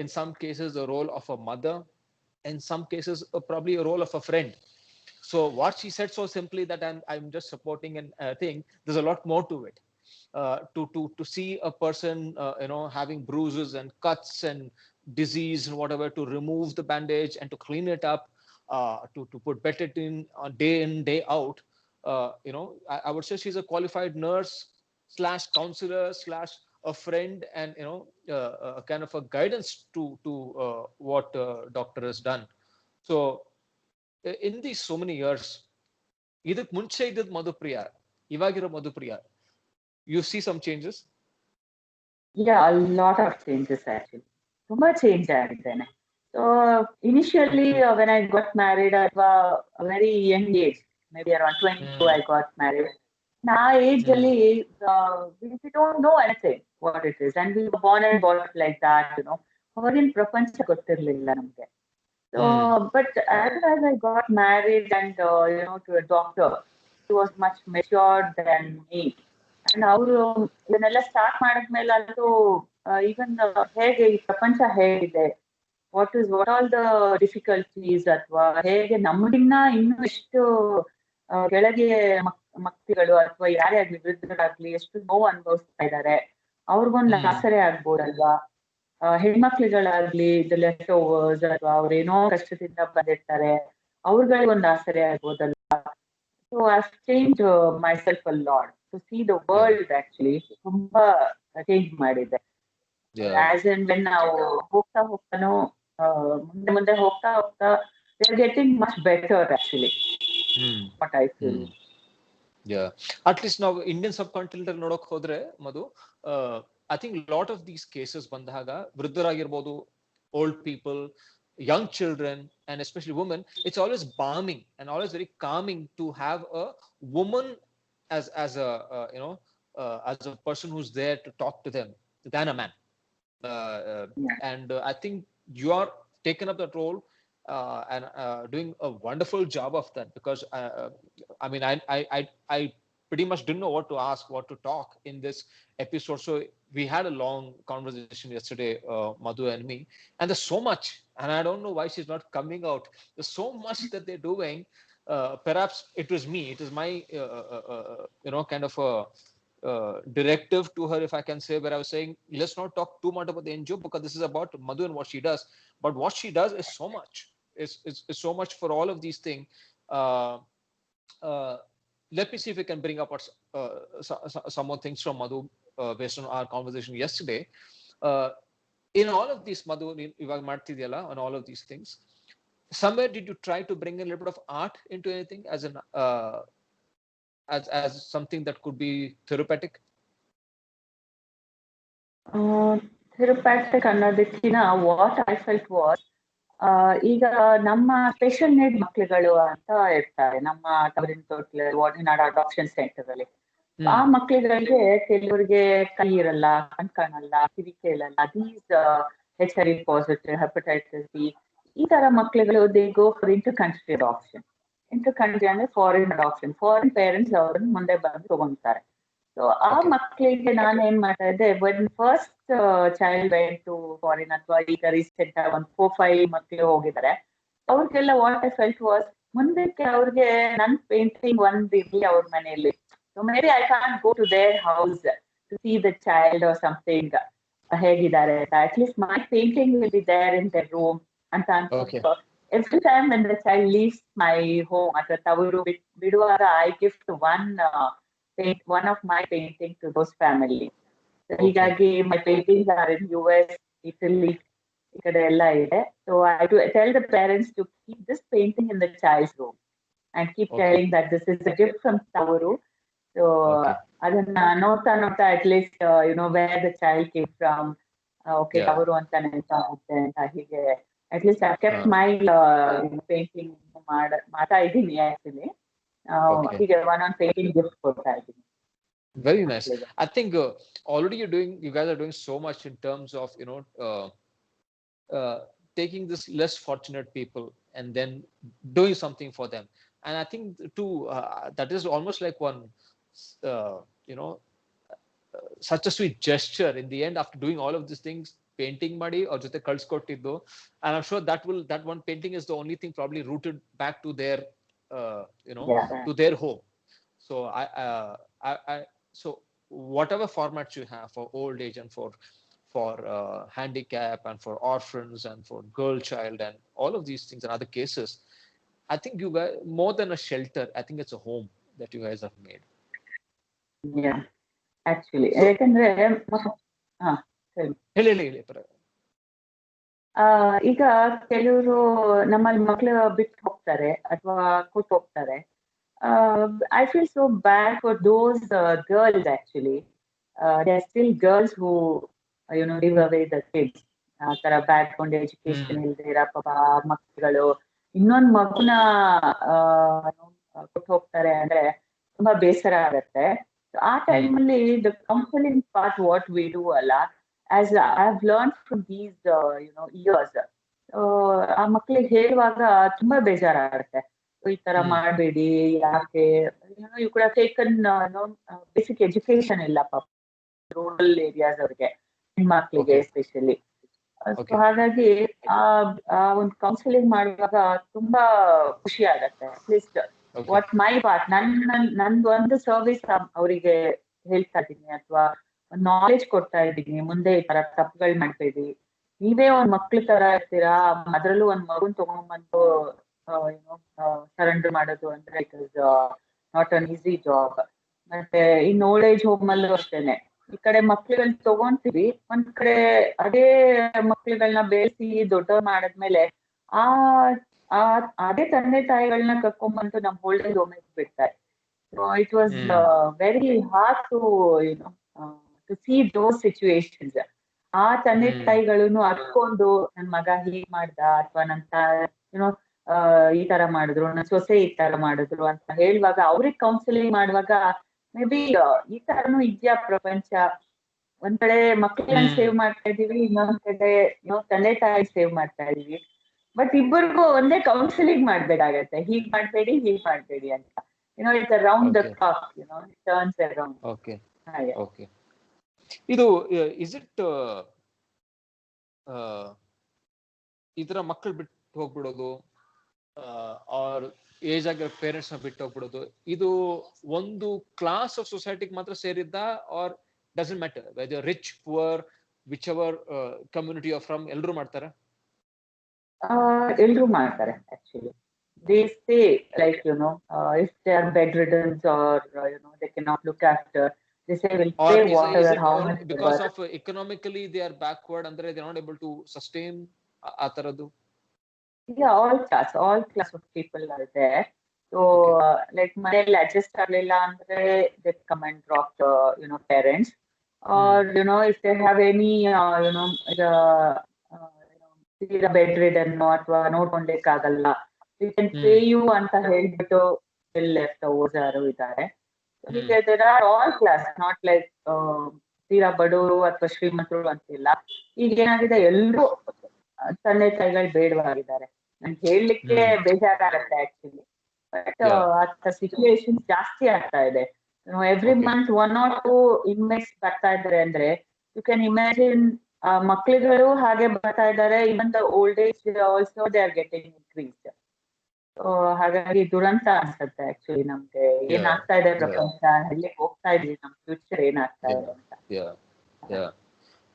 in some cases the role of a mother, in some cases probably a role of a friend. So what she said so simply that I'm just supporting and thing, there's a lot more to it. To see a person having bruises and cuts and disease and whatever, to remove the bandage and to clean it up, to put betadine day in day out. I would say she's a qualified nurse / counselor / a friend, and a kind of a guidance to what doctor has done. So in these so many years, idak munche iddad Madhupriya, ivagiro Madhupriya, you see some changes? Yeah, a lot of changes actually. ತುಂಬಾ change ಆಗಿದ್ದೇನೆ. So initially when I got married at a very young age, maybe around 22 I got married. ನಾ age ಅಲ್ಲಿ we don't know anything what it is, and we were born and brought up like that, ಹೊರಗಿನ ಪ್ರಪಂಚ ಗೊತ್ತಿರ್ಲಿಲ್ಲ ನಮ್ಗೆ. So, but as I got married and to a doctor, he was much matured than me. And ಅವರು ಇದನ್ನೆಲ್ಲ start ಮಾಡಿದ್ಮೇಲೆ ಅಂತೂ even ಹೇಗೆ ಈ ಪ್ರಪಂಚ ಹೇಗಿದೆ, ವಾಟ್ ಆಲ್ ದ ಡಿಫಿಕಲ್ಟೀಸ್, ಅಥವಾ ಹೇಗೆ ನಮ್ಗಿನ್ನ ಇನ್ನೂ ಎಷ್ಟು ಕೆಳಗೆ ಮಕ್ಕಳು ಅಥವಾ ಯಾರೇ ಆಗ್ಲಿ ವೃದ್ಧರಾಗ್ಲಿ ಎಷ್ಟು ನೋವು ಅನುಭವಿಸ್ತಾ ಇದ್ದಾರೆ, ಅವ್ರಿಗೊಂದು ಆಸರೆ ಆಗ್ಬೋದಲ್ವಾ. ಹೆಣ್ಮಕ್ಳುಗಳಾಗ್ಲಿ ಲೆಫ್ಟ್ ಓವರ್ಸ್ ಅಥವಾ ಅವ್ರೇನೋ ಕಷ್ಟದಿಂದ ಬಂದಿರ್ತಾರೆ, ಅವ್ರಗಳಿಗೊಂದು ಆಸರೆ ಆಗ್ಬೋದಲ್ವಾ. So I change myself a lot to see the world. Actually ತುಂಬಾ ಚೇಂಜ್ ಮಾಡಿದೆ. ಆಸ್ ಅಂಡ್ ವೆನ್ ನಾವು ಹೋಗ್ತಾ ಹೋಗ್ತಾನೋ ಮುಂದೆ ಹೋಗ್ತಾ ಹೋಗ್ತಾ we are getting much better actually. What I feel. At least ನಾವು ಇಂಡಿಯನ್ ಸಬ್ ಕಾಂಟಿನೆಂಟ್ ನೋಡಕ್ ಹೋದ್ರೆ ಮಧು, I think a lot of these cases ಬಂದಾಗ ವೃದ್ಧರಾಗಿರ್ಬೋದು, old people, young children, and especially women, it's always balming and always very calming to have a woman as a as a person who's there to talk to them than a man. And I think you are taken up that role and doing a wonderful job of that, because I mean I pretty much didn't know what to ask, what to talk in this episode. So we had a long conversation yesterday, Madhu and me, and there's so much, and I don't know why she's not coming out. There's so much that they're doing. Perhaps it was me. It is my kind of a directive to her, if I can say, where I was saying, let's not talk too much about the NGO, because this is about Madhu and what she does. But what she does is so much. It's so much for all of these things. Let me see if we can bring up some more things from Madhu based on our conversation yesterday. In all of these, Madhu, ivaga ಮಾಡ್ತಿದ್ಯಲ್ಲ, on all of these things, somewhere did you try to bring a little bit of art into anything as an as something that could be therapeutic? Therapeutic ಅನ್ನೋದಕ್ಕಿಂತ what I felt was, ಈಗ ನಮ್ಮ special need ಮಕ್ಳುಗಳು ಅಂತ ಇರ್ತಾರೆ ನಮ್ಮ ತವರಿನ ತೋಟ್ಲ ವಾರ್ಡಿನಾಡ್ adoption centre ಅಲ್ಲಿ. ಆ ಮಕ್ಳುಗಳಿಗೆ ಕೆಲವರಿಗೆ ಕೈ ಇರಲ್ಲ, ಕಣ್ ಕಾಣಲ್ಲ, ಕಿವಿ ಕೇಳಲ್ಲ, these HIV positive, hepatitis B, ಈ ತರ ಮಕ್ಳುಗಳು they go for inter country adoption. Inter country ಅಂದ್ರೆ ಫಾರಿನ್ ಅಡಾಪ್ಷನ್, ಫಾರಿನ್ ಪೇರೆಂಟ್ಸ್ ಅವ್ರನ್ನ ಮುಂದೆ ಬಂದು ತಗೊಂತಾರೆ. ಸೊ ಆ ಮಕ್ಳಿಗೆ ನಾನು ಏನ್ ಮಾಡ್ತಾ ಇದ್ದೆ, when first child went to foreign, ಅಥವಾ ಈಗ ರೀಸೆಂಟ್ ಒಂದು 4-5 ಮಕ್ಳು ಹೋಗಿದ್ದಾರೆ, ಅವ್ರಿಗೆಲ್ಲ ವಾಟ್ ಐ ಫೆಲ್ಟ್ ವಾಸ್, ಮುಂದಕ್ಕೆ ಅವ್ರಿಗೆ ನನ್ ಪೇಂಟಿಂಗ್ ಒಂದ್ ಇರ್ಲಿ ಅವ್ರ ಮನೆಯಲ್ಲಿ. So maybe I can't go to their house to see the child or something ಹೇಗಿದ್ದಾರೆ ಅಂತ, at least my painting will be there in their room ಅಂತ ಅನ್ಕೊಂಡು every time when the child leaves my home ಅಥವಾ ತವರು ಬಿಡುವಾಗ I gift one of my painting to those family. ಹೀಗಾಗಿ my paintings are in US, Italy, ಈ ಕಡೆ ಎಲ್ಲ ಇದೆ. So I do tell the parents to keep this painting in the child's room and keep telling that this is a gift from Tavaru. So ಅದನ್ನ ನೋಡ್ತಾ at least where the child came from, okay Tavaru ಅಂತ ನೆನಪಾಗುತ್ತೆ ಅಂತ. ಹೀಗೆ at least I kept my painting ಮಾಡ್ತಾ ಇದ್ದೀನಿ actually. One painting gift ಕೊಡ್ತಾ ಇದ್ದೀನಿ. Very nice. I think already you guys are doing so much in terms of taking this less fortunate people and then doing something for them. And I think too that is almost like one such a sweet gesture in the end, after doing all of these things, painting ಮಾಡಿ ಅವ್ರ ಜೊತೆ ಕಳ್ಸ್ಕೊಟ್ಟಿದ್ದು. And I'm sure that one painting is the only thing probably rooted back to their to their home. So so whatever formats you have for old age and for handicap and for orphans and for girl child and all of these things and other cases, I think you guys, more than a shelter, I think it's a home that you guys have made. Yeah, actually ಯಾಕಂದ್ರೆ ಈಗ ಕೆಲವರು ನಮ್ಮಲ್ಲಿ ಮಕ್ಳು ಬಿಟ್ಟು ಹೋಗ್ತಾರೆ ಅಥವಾ ಕೂತ್ ಹೋಗ್ತಾರೆ. I feel so bad for those girls actually. There are still girls who give away the kids. ತರ ಬ್ಯಾಕ್ಗ್ರೌಂಡ್ ಎಜುಕೇಶನ್ ಇಲ್ದಿರ ಪಾಪ ಮಕ್ಕಳು ಇನ್ನೊಂದು ಮಗುನ ಕೊಟ್ಟು ಹೋಗ್ತಾರೆ ಅಂದ್ರೆ ತುಂಬಾ ಬೇಸರ ಆಗತ್ತೆ. ಆ ಟೈಮಲ್ಲಿ the counselling part what we do ಅಲ್ಲ, as I have learn from these years, ಆ ಮಕ್ಳಿಗೆ ಹೇಳುವಾಗ ತುಂಬಾ ಬೇಜಾರಾಗುತ್ತೆ. ಈ ತರ ಮಾಡಬೇಡಿ, ಯಾಕೆ, you could have taken basic education ಇಲ್ಲ ಪಾಪ ರೂರಲ್ ಏರಿಯಾಸ್ ಅವ್ರಿಗೆ, ಹೆಣ್ಮಕ್ಳಿಗೆ ಎಸ್ಪೆಷಲಿ. ಸೊ ಹಾಗಾಗಿ ಆ ಒಂದು ಕೌನ್ಸಿಲಿಂಗ್ ಮಾಡುವಾಗ ತುಂಬಾ ಖುಷಿ ಆಗತ್ತೆ. ಅಟ್ಲೀಸ್ಟ್ ವಾಟ್ ಮೈ ಪಾರ್ಟ್, ನಂದು ಒಂದು ಸರ್ವಿಸ್ ಅವರಿಗೆ ಹೇಳ್ತಾ ಇದ್ದೀನಿ, ಅಥವಾ ನಾಲೆಜ್ ಕೊಡ್ತಾ ಇದ್ದೀನಿ, ಮುಂದೆ ಈ ತರ ತಪ್ಪುಗಳು ಮಾಡ್ಬೇಡಿ, ನೀವೇ ಒಂದ್ ಮಕ್ಳ ತರ ಇರ್ತೀರಾ, ಅದ್ರಲ್ಲೂ ಒಂದ್ ಮಗುನ್ ತಗೊಂಡ್ಬಂದು ಸರೆಂಡರ್ ಮಾಡೋದು ಅಂದ್ರೆ it is not an easy job. ಮತ್ತೆ ಇನ್ ಓಲ್ಡ್ ಏಜ್ ಹೋಮ್ ಅಲ್ಲೂ ಅಷ್ಟೇನೆ, ಈ ಕಡೆ ಮಕ್ಳುಗಳನ್ನ ತಗೊಂತೀವಿ, ಒಂದ್ ಕಡೆ ಅದೇ ಮಕ್ಳುಗಳನ್ನ ಬೆಳೆಸಿ ದೊಡ್ಡವ್ರು ಮಾಡಾದ್ಮೇಲೆ ಆ ಅದೇ ತಂದೆ ತಾಯಿಗಳನ್ನ ಕರ್ಕೊಂಡ್ಬಂದು ನಮ್ ಓಲ್ಡ್ ಏಜ್ ಹೋಮ್ ಬಿಡ್ತಾರೆ. It was very hard to see those situations. ಆ ತಂದೆ ತಾಯಿಗಳನ್ನು ಅರ್ಕೊಂಡು ನನ್ ಮಗ ಹೀಗ್ ಮಾಡ್ದ, ಅಥವಾ ಏನೋ ಈ ತರ ಮಾಡಿದ್ರು, ನನ್ ಸೊಸೆ ಈ ತರ ಮಾಡಿದ್ರು ಅಂತ ಹೇಳುವಾಗ, ಅವ್ರಿಗೆ ಕೌನ್ಸಿಲಿಂಗ್ ಮಾಡುವಾಗ ಮೇ ಬಿ ಈ ತರನು ಇದ್ಯಾ ಪ್ರಪಂಚ, ಒಂದ್ ಕಡೆ ಮಕ್ಳನ್ನ ಸೇವ್ ಮಾಡ್ತಾ ಇದೀವಿ, ಇನ್ನೊಂದ್ ಕಡೆ ತಂದೆ ತಾಯಿ ಸೇವ್ ಮಾಡ್ತಾ ಇದೀವಿ. ಬಟ್ ಇಬ್ಬರಿಗೂ ಒಂದೇ ಕೌನ್ಸಿಲಿಂಗ್ ಮಾಡ್ಬೇಕಾಗತ್ತೆ, ಹೀಗ್ ಮಾಡ್ಬೇಡಿ ಹೀಗ್ ಮಾಡ್ಬೇಡಿ ಅಂತ. It's around the clock, turns around. Okay, ಇದು ಇಸ್ ಇಟ್ ಈ ತರ ಮಕ್ಕಳು ಬಿಟ್ಟು ಹೋಗ್ಬಿಡೋದು, ಆರ್ ಏಜ್ ಆಗಿರೋ ಪೇರೆಂಟ್ಸ್ ನ ಬಿಟ್ಟು ಹೋಗ್ಬಿಡೋದು, ಇದು ಒಂದು ಕ್ಲಾಸ್ ಆಫ್ ಸೊಸೈಟಿಗೆ ಮಾತ್ರ ಸೇರಿದ್ದ, or doesn't matter whether rich poor whichever community of from, ಎಲ್ರು ಮಾಡ್ತಾರೆ? ಎಲ್ರು ಮಾಡ್ತಾರೆ actually. They say, like, if they are bedridden or, they cannot look after, they say we'll pay whatever, how much. Because of economically they are backward, andre they are not able to sustain ಆ ತರದ್ದು? Yeah, all class of people are there. So, like, ಮನೇಲಿ adjust ಆಗ್ಲಿಲ್ಲ ಅಂದ್ರೆ they come and drop the, parents. Or, if they have any, bedridden ಅಥವಾ ನೋಡ್ಕೊಂಡ್ಲಿಕ್ಕಾಗಲ್ಲ, we can pay you ಅಂತ ಹೇಳ್ಬಿಟ್ಟು left overs ಯಾರು ಇದ್ದಾರೆ. there are all class, not like ತೀರಾ ಬಡವರು ಅಥವಾ ಶ್ರೀಮಂತರು ಅಂತಿಲ್ಲ. ಈಗ ಏನಾಗಿದೆ, ಎಲ್ರು ತಂದೆ ತಾಯಿಗಳು ಬೇಡವಾಗಿದ್ದಾರೆ. ನಂಗೆ ಹೇಳಲಿಕ್ಕೆ ಬೇಜಾರಾಗತ್ತೆ ಆಕ್ಚುಲಿ, ಬಟ್ ಆ ಸಿಚುವೇಶನ್ ಜಾಸ್ತಿ ಆಗ್ತಾ ಇದೆ. ಎವ್ರಿ ಮಂತ್ 1 or 2 ಇನ್ಮೇಟ್ಸ್ ಬರ್ತಾ ಇದ್ದಾರೆ ಅಂದ್ರೆ, ಯು ಕ್ಯಾನ್ ಇಮ್ಯಾಜಿನ್ ಮಕ್ಳುಗಳು ಹಾಗೆ ಬರ್ತಾ ಇದ್ದಾರೆ. Even the old age also they are getting increased. ಹಾಗಾಗಿ ದುರಂತ ಅನ್ಸುತ್ತೆ ಆಕ್ಚುಲಿ ನಮ್ಗೆ, ಏನಾಗ್ತಾ ಇದೆ ಪ್ರಪಂಚ, ಎಲ್ಲಿ ಹೋಗ್ತಾ ಇದೀವಿ, ನಮ್ ಫ್ಯೂಚರ್ ಏನಾಗ್ತಾ ಇದೆ ಅಂತ.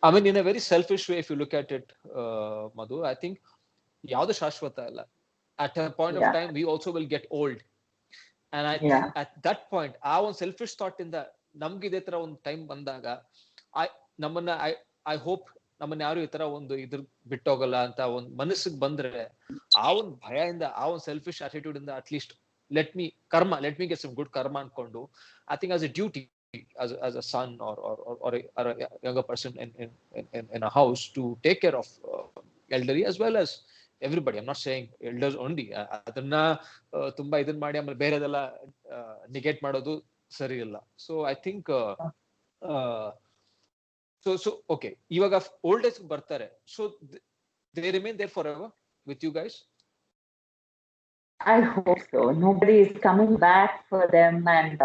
I mean, in a very selfish way, if you look at it, Madhu, I think ಯಾವ್ದು ಶಾಶ್ವತ ಅಲ್ಲ. At a point of time, we also will get old. And at that point, ಆ ಒಂದು ಸೆಲ್ಫಿಶ್ ಥಾಟ್ ಇಂದ ನಮ್ಗೆ ಇದೇ ತರ ಒಂದು ಟೈಮ್ ಬಂದಾಗ, ಐ ಹೋಪ್ ನಮ್ಮನ್ನ ಯಾರು ಈ ತರ ಒಂದು ಇದ್ರ ಬಿಟ್ಟೋಗಲ್ಲ ಅಂತ ಒಂದು ಮನಸ್ಸಿಗೆ ಬಂದ್ರೆ, ಆ ಒಂದು ಭಯದಿಂದ, ಆ ಒಂದು ಸೆಲ್ಫಿಶ್ ಅಟಿಟ್ಯೂಡ್ ಇಂದ, at least let me get some good karma ಅನ್ಕೊಂಡು, I think as a duty as a son or a younger person in a house to take care of elderly as well as everybody. I'm not saying elders only. ಅದನ್ನ ತುಂಬಾ ಇದನ್ನ ಮಾಡಿ ಆಮೇಲೆ ಬೇರೆದೆಲ್ಲ negate ಮಾಡೋದು ಸರಿ ಇಲ್ಲ. So I think so okay, ಇವಾಗ old age ಬರ್ತಾರೆ, so they remain there forever with you guys? I hope so. Nobody is coming back for them and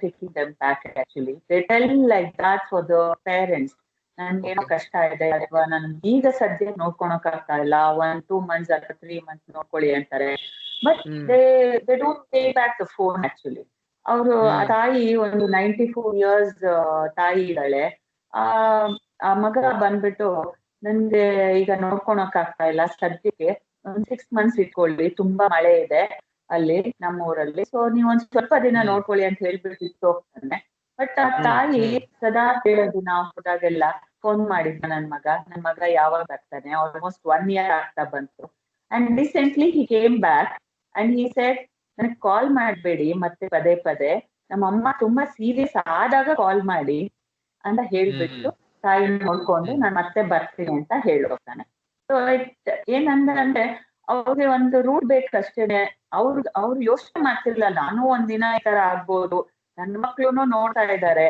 taking them back. Actually, they tell like that for the parents. ನನ್ಗೇನೋ ಕಷ್ಟ ಇದೆ, ಅಥವಾ ನನ್ ಈಗ ಸದ್ಯ ನೋಡ್ಕೊಳಕ್ ಆಗ್ತಾ ಇಲ್ಲ, 1-2 months ಅಥವಾ 3 months ನೋಡ್ಕೊಳ್ಳಿ ಅಂತಾರೆ. But they don't pay back the phone actually. ಅವರು ಆ ತಾಯಿ ಒಂದು 94 years ತಾಯಿ ಇದ್ದಾಳೆ. ಆ ಮಗ ಬಂದ್ಬಿಟ್ಟು, ನನ್ಗೆ ಈಗ ನೋಡ್ಕೊಳಕ್ ಆಗ್ತಾ ಇಲ್ಲ ಸದ್ಯಕ್ಕೆ, 6 months ಇಟ್ಕೊಳ್ಳಿ, ತುಂಬಾ ಮಳೆ ಇದೆ ಅಲ್ಲಿ ನಮ್ಮ ಊರಲ್ಲಿ, ಸೊ ನೀವ್ ಒಂದ್ ಸ್ವಲ್ಪ ದಿನ ನೋಡ್ಕೊಳ್ಳಿ ಅಂತ ಹೇಳ್ಬಿಟ್ಟು ಹೋಗ್ತಾನೆ. ಬಟ್ ಆ ತಾಯಿ ಸದಾ ಹೇಳೋದು, ನಾವು ಹೋದಾಗೆಲ್ಲ ಫೋನ್ ಮಾಡಿದ್ದ ನನ್ ಮಗ ಯಾವಾಗ ಬರ್ತಾನೆ, ಆಲ್ಮೋಸ್ಟ್ 1 year ಆಗ್ತಾ ಬಂತು. And recently he came back and he said, ನನಗ್ ಕಾಲ್ ಮಾಡ್ಬೇಡಿ ಮತ್ತೆ ಪದೇ ಪದೇ, ನಮ್ಮಮ್ಮ ತುಂಬಾ ಸೀರಿಯಸ್ ಆದಾಗ ಕಾಲ್ ಮಾಡಿ ಅಂತ ಹೇಳ್ಬಿಟ್ಟು ತಾಯಿ ನೋಡ್ಕೊಂಡು ನಾನು ಮತ್ತೆ ಬರ್ತೀನಿ ಅಂತ ಹೇಳೋಗ್ತಾನೆ. ಸೊ ಏನಂದ್ರೆ ಅವ್ರಿಗೆ ಒಂದು ರೂಟ್ ಬೇಕಷ್ಟೇನೆ. ಅವ್ರು ಯೋಚನೆ ಮಾಡ್ತಿರ್ಲಿಲ್ಲ, ನಾನು ಒಂದಿನ ಈ ತರ ಆಗ್ಬೋದು, ನನ್ ಮಕ್ಳುನು ನೋಡ್ತಾ ಇದ್ದಾರೆ,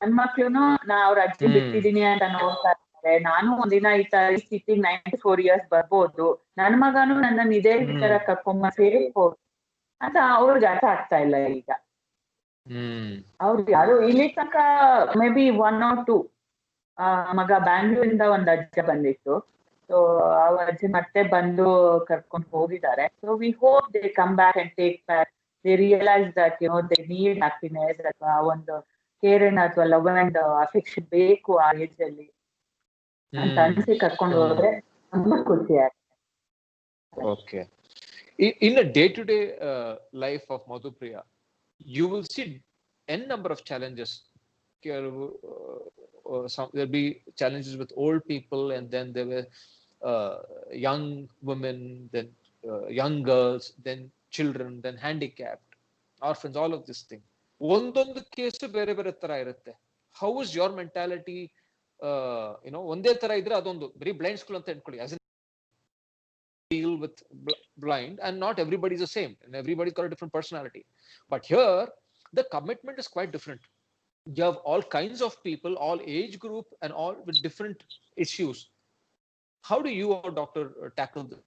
ನನ್ ಮಕ್ಳುನು ಅವ್ರ ಅಜ್ಜಿ ಬಿಟ್ಟಿದೀನಿ ಅಂತ ನೋಡ್ತಾ ಇದ್ದಾರೆ, ನಾನು ಒಂದಿನ ಈ ತರ ಸ್ಥಿತಿ 94 years ಬರ್ಬೋದು, ನನ್ ಮಗನು ನನ್ನ ಇದೇ ತರ ಕರ್ಕೊಂಬ ಸೇರ್ಬೋದು ಅಂತ ಅವ್ರಿಗೆ ಅರ್ಥ ಆಗ್ತಾ ಇಲ್ಲ ಈಗ. ಅವ್ರು ಯಾರು ಇಲ್ಲಿ ತನಕ ಮೇ ಬಿ 1 or 2 ಮಗ ಬ್ಯಾಂಗ್ಳೂರಿಂದ ಒಂದ್ ಅಜ್ಜ ಬಂದಿತ್ತು. ಸೊ ಆ ಅಜ್ಜಿ ಮತ್ತೆ ಬಂದು ಕರ್ಕೊಂಡು ಹೋಗಿದ್ದಾರೆ. So we hope they come back and take back, they realise that they need happiness ಅಥವಾ ಒಂದು ಕೇರ್ ಅಥವಾ ಲವ್ ಅಂಡ್ ಅಫೆಕ್ಷನ್ ಬೇಕು ಆ ಏಜ್ ಅಲ್ಲಿ ಅಂತ ಅನ್ಸಿ ಕರ್ಕೊಂಡು ಹೋದ್ರೆ ತುಂಬಾ ಖುಷಿ ಆಗುತ್ತೆ. Okay. In a day-to-day life of Madhupriya, you will see n number of challenges. There'll be challenges with old people, and then there were young women, then young girls, then children, then handicapped, orphans, all of this thing. ಒಂದೊಂದು case ಬೇರೆ ಬೇರೆ ತರ ಇರುತ್ತೆ. How is your mentality? ಒಂದೇ ತರ ಇದ್ರೆ ಅದೊಂದು ಬರೀ ಬ್ಲೈಂಡ್ ಸ್ಕೂಲ್ ಅಂತ ಅನ್ಕೊಳ್ಳಿ, as in deal with blind, and not everybody is the same, and everybody's got a different personality. But here the commitment is quite different. You have all kinds of people, all age group, and all with different issues. How do you or doctor tackle this?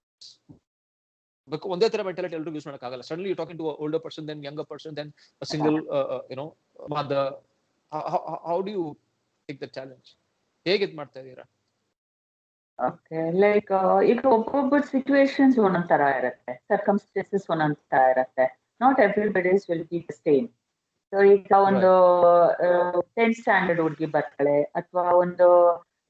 Because ಒಂದೇ ತರ mentality ಎಲ್ಲರೂ use ಮಾಡಕ್ಕಾಗಲ್ಲ. Suddenly you're talking to an older person, then younger person, then a single mother. How do you take the challenge? ಹೇಗೆ ಇದು ಮಾಡ್ತಾ ಇದ್ದೀರಾ? Okay, like ಈಗ ಒಬ್ಬೊಬ್ಬರ ಸಿಚುವೇಶನ್ಸ್ ಒಂದೊಂದ್ ತರ ಇರುತ್ತೆ, ಸರ್ಕಮ್ಸ್ಟೆನ್ಸಸ್ ಒಂದೊಂದ್ ತರ ಇರುತ್ತೆ. Not everybody's will be the same. So ಈಗ ಒಂದು 10th ಸ್ಟ್ಯಾಂಡರ್ಡ್ ಹುಡುಗಿ ಬರ್ತಾಳೆ, ಅಥವಾ ಒಂದು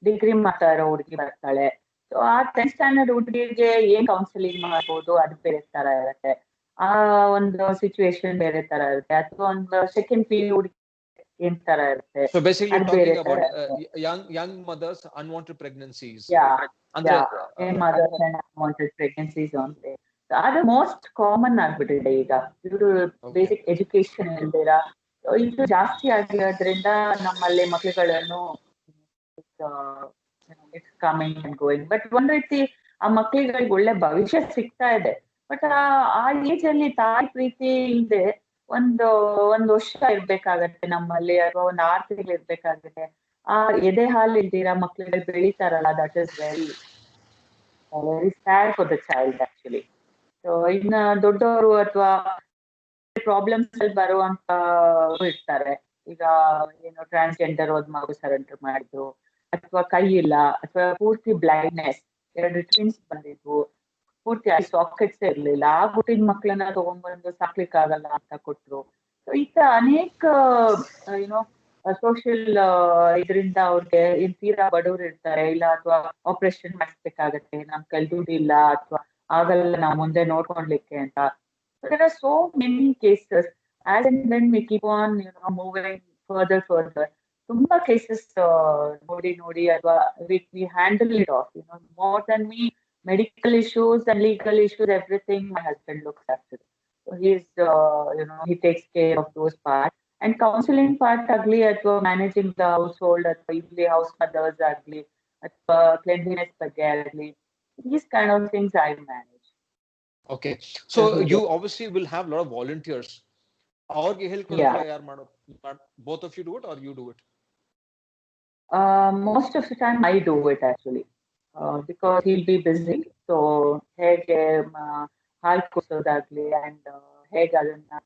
ಡಿಗ್ರಿ ಮಾಡ್ತಾ ಇರೋ ಹುಡುಗಿ ಬರ್ತಾಳೆ. ಸೊ ಆ 10th ಸ್ಟ್ಯಾಂಡರ್ಡ್ ಹುಡುಗಿಗೆ ಏನ್ ಕೌನ್ಸಿಲಿಂಗ್ ಮಾಡ್ಬೋದು ಅದು ಬೇರೆ ತರ ಇರುತ್ತೆ, ಆ ಒಂದು ಸಿಚುವೇಶನ್ ಬೇರೆ ತರ ಇರುತ್ತೆ. ಅಥವಾ ಒಂದು ಸೆಕೆಂಡ್ PU ಹುಡುಗಿ ಏನ್ ತರ ಇರುತ್ತೆ. So basically you're talking about young mothers, unwanted pregnancies. Young mothers and unwanted pregnancies only. ಅದು ಮೋಸ್ಟ್ ಕಾಮನ್ ಆಗ್ಬಿಟ್ಟಿದೆ ಈಗ. ಇವರು ಬೇಸಿಕ್ ಎಜುಕೇಶನ್ ಇಲ್ದಿರ ಇದು ಜಾಸ್ತಿ ಆಗಿರೋದ್ರಿಂದ ನಮ್ಮಲ್ಲಿ ಮಕ್ಳುಗಳನ್ನು ಕಮಿಂಗ್ ಅಂಡ್ ಗೋಯಿಂಗ್. ಬಟ್ ಒಂದ್ ರೀತಿ ಆ ಮಕ್ಳಿಗಳಿಗೆ ಒಳ್ಳೆ ಭವಿಷ್ಯ ಸಿಗ್ತಾ ಇದೆ. ಬಟ್ ಆ ಏಜ್ ಅಲ್ಲಿ ತಾಯಿ ಪ್ರೀತಿ ಇಲ್ಲದೆ ಒಂದು ವರ್ಷ ಇರ್ಬೇಕಾಗತ್ತೆ ನಮ್ಮಲ್ಲಿ, ಅಥವಾ ಒಂದು 6 ತಿಂಗಳು ಇರ್ಬೇಕಾಗತ್ತೆ. ಆ ಎದೆ ಹಾಲು ಇಲ್ದಿರ ಮಕ್ಳುಗಳು ಬೆಳಿತಾರಲ್ಲ, that is very sad for the child actually. So ಇನ್ನ ದೊಡ್ಡವರು ಅಥವಾ ಪ್ರಾಬ್ಲಮ್ಸ್ ಅಲ್ಲಿ ಬರುವಂತ ಇರ್ತಾರೆ. ಈಗ ಟ್ರಾನ್ಸ್ಜೆಂಡರ್ ಹೋದ್ ಮಗು ಸರೆಂಡರ್ ಮಾಡಿದ್ರು, ಅಥವಾ ಕೈ ಇಲ್ಲ, ಅಥವಾ ಪೂರ್ತಿ ಬ್ಲೈಂಡ್ನೆಸ್, 2 ಟ್ವಿನ್ಸ್ ಬಂದಿದ್ವು, ಪೂರ್ತಿ ಸಾಕೆಟ್ಸ್ ಇರ್ಲಿಲ್ಲ, ಆ ಹುಟ್ಟಿದ ಮಕ್ಳನ್ನ ತಗೊಂಡ್ಬಂದು ಸಾಕ್ಲಿಕ್ಕೆ ಆಗಲ್ಲ ಅಂತ ಕೊಟ್ರು. ಸೊ ಈ ತರ ಅನೇಕ ಸೋಷಿಯಲ್ ಇದರಿಂದ ಅವ್ರಿಗೆ ತೀರಾ ಬಡವ್ರು ಇರ್ತಾರೆ, ಇಲ್ಲ ಅಥವಾ ಆಪರೇಷನ್ ಮಾಡಿಸ್ಬೇಕಾಗತ್ತೆ, ನಮ್ ಕೈಲಿ ದುಡ್ಡು ಇಲ್ಲ, ಅಥವಾ ಆಗಲ್ಲ ನಾವು ಮುಂದೆ ನೋಡ್ಕೊಳ್ಲಿಕ್ಕೆ ಅಂತ. There are so many cases, as and when we keep on moving further, ತುಂಬಾ ಕೇಸಸ್ ನೋಡಿ ಅಥವಾ we handle it off, more than me. Medical issues and legal issues, everything my husband looks after. So he's, he takes care of those parts. And counseling part agli, athwa managing the household, athwa ಇಲ್ಲಿ house mothers agli, athwa cleanliness ಬಗ್ಗೆ agli, these kind of things I manage. Okay, so you obviously will have a lot of volunteers. ಅವ್ರಿಗೆ ಹೇಳ್ಕೊಡೋದು ಯಾರು ಮಾಡೋದು? Both of you do it or you do it? Most of the time I do it actually. Because he'll be busy. So ಹೇಗೆ ಹಾಲು ಕುಡಿಸೋದಾಗ್ಲಿ, and ಹೇಗೆ ಅದನ್ನ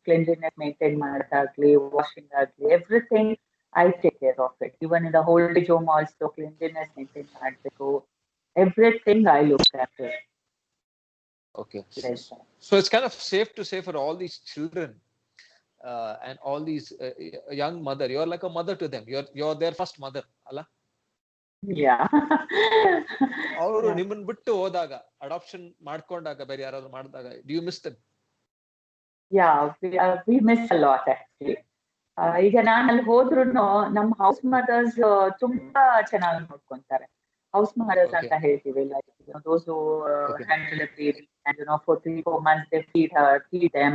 cleanliness maintain ಮಾಡೋದಾಗ್ಲಿ, washing ಆಗ್ಲಿ, everything I take care of it. Even in the old age home also cleanliness maintain ಮಾಡಬೇಕು. Everything I look after. Okay. So it's kind of safe to say for all these children and all these young mother, you're like a mother to them. You're their first mother, alla? ಅವರು ನಿಮ್ಮನ್ನ ಬಿಟ್ಟು ಹೋದಾಗ, adoption ಮಾಡ್ಕೊಂಡಾಗ, ಬೇರೆ ಯಾರಾದ್ರೂ ಮಾಡಿದಾಗ, do you miss them? We miss a lot actually. ಈಗ ನಾನು ಅಲ್ಲಿ ಹೋದ್ರು ನಮ್ಮ ಹೌಸ್ ಮದರ್ಸ್ ತುಂಬಾ ಚೆನ್ನಾಗಿ ನೋಡ್ಕೊಂತಾರೆ. ಹೌಸ್ ಮದರ್ಸ್ ಅಂತ ಹೇಳ್ತೀವಿ, those who handle the baby and for 3-4 months they feed them.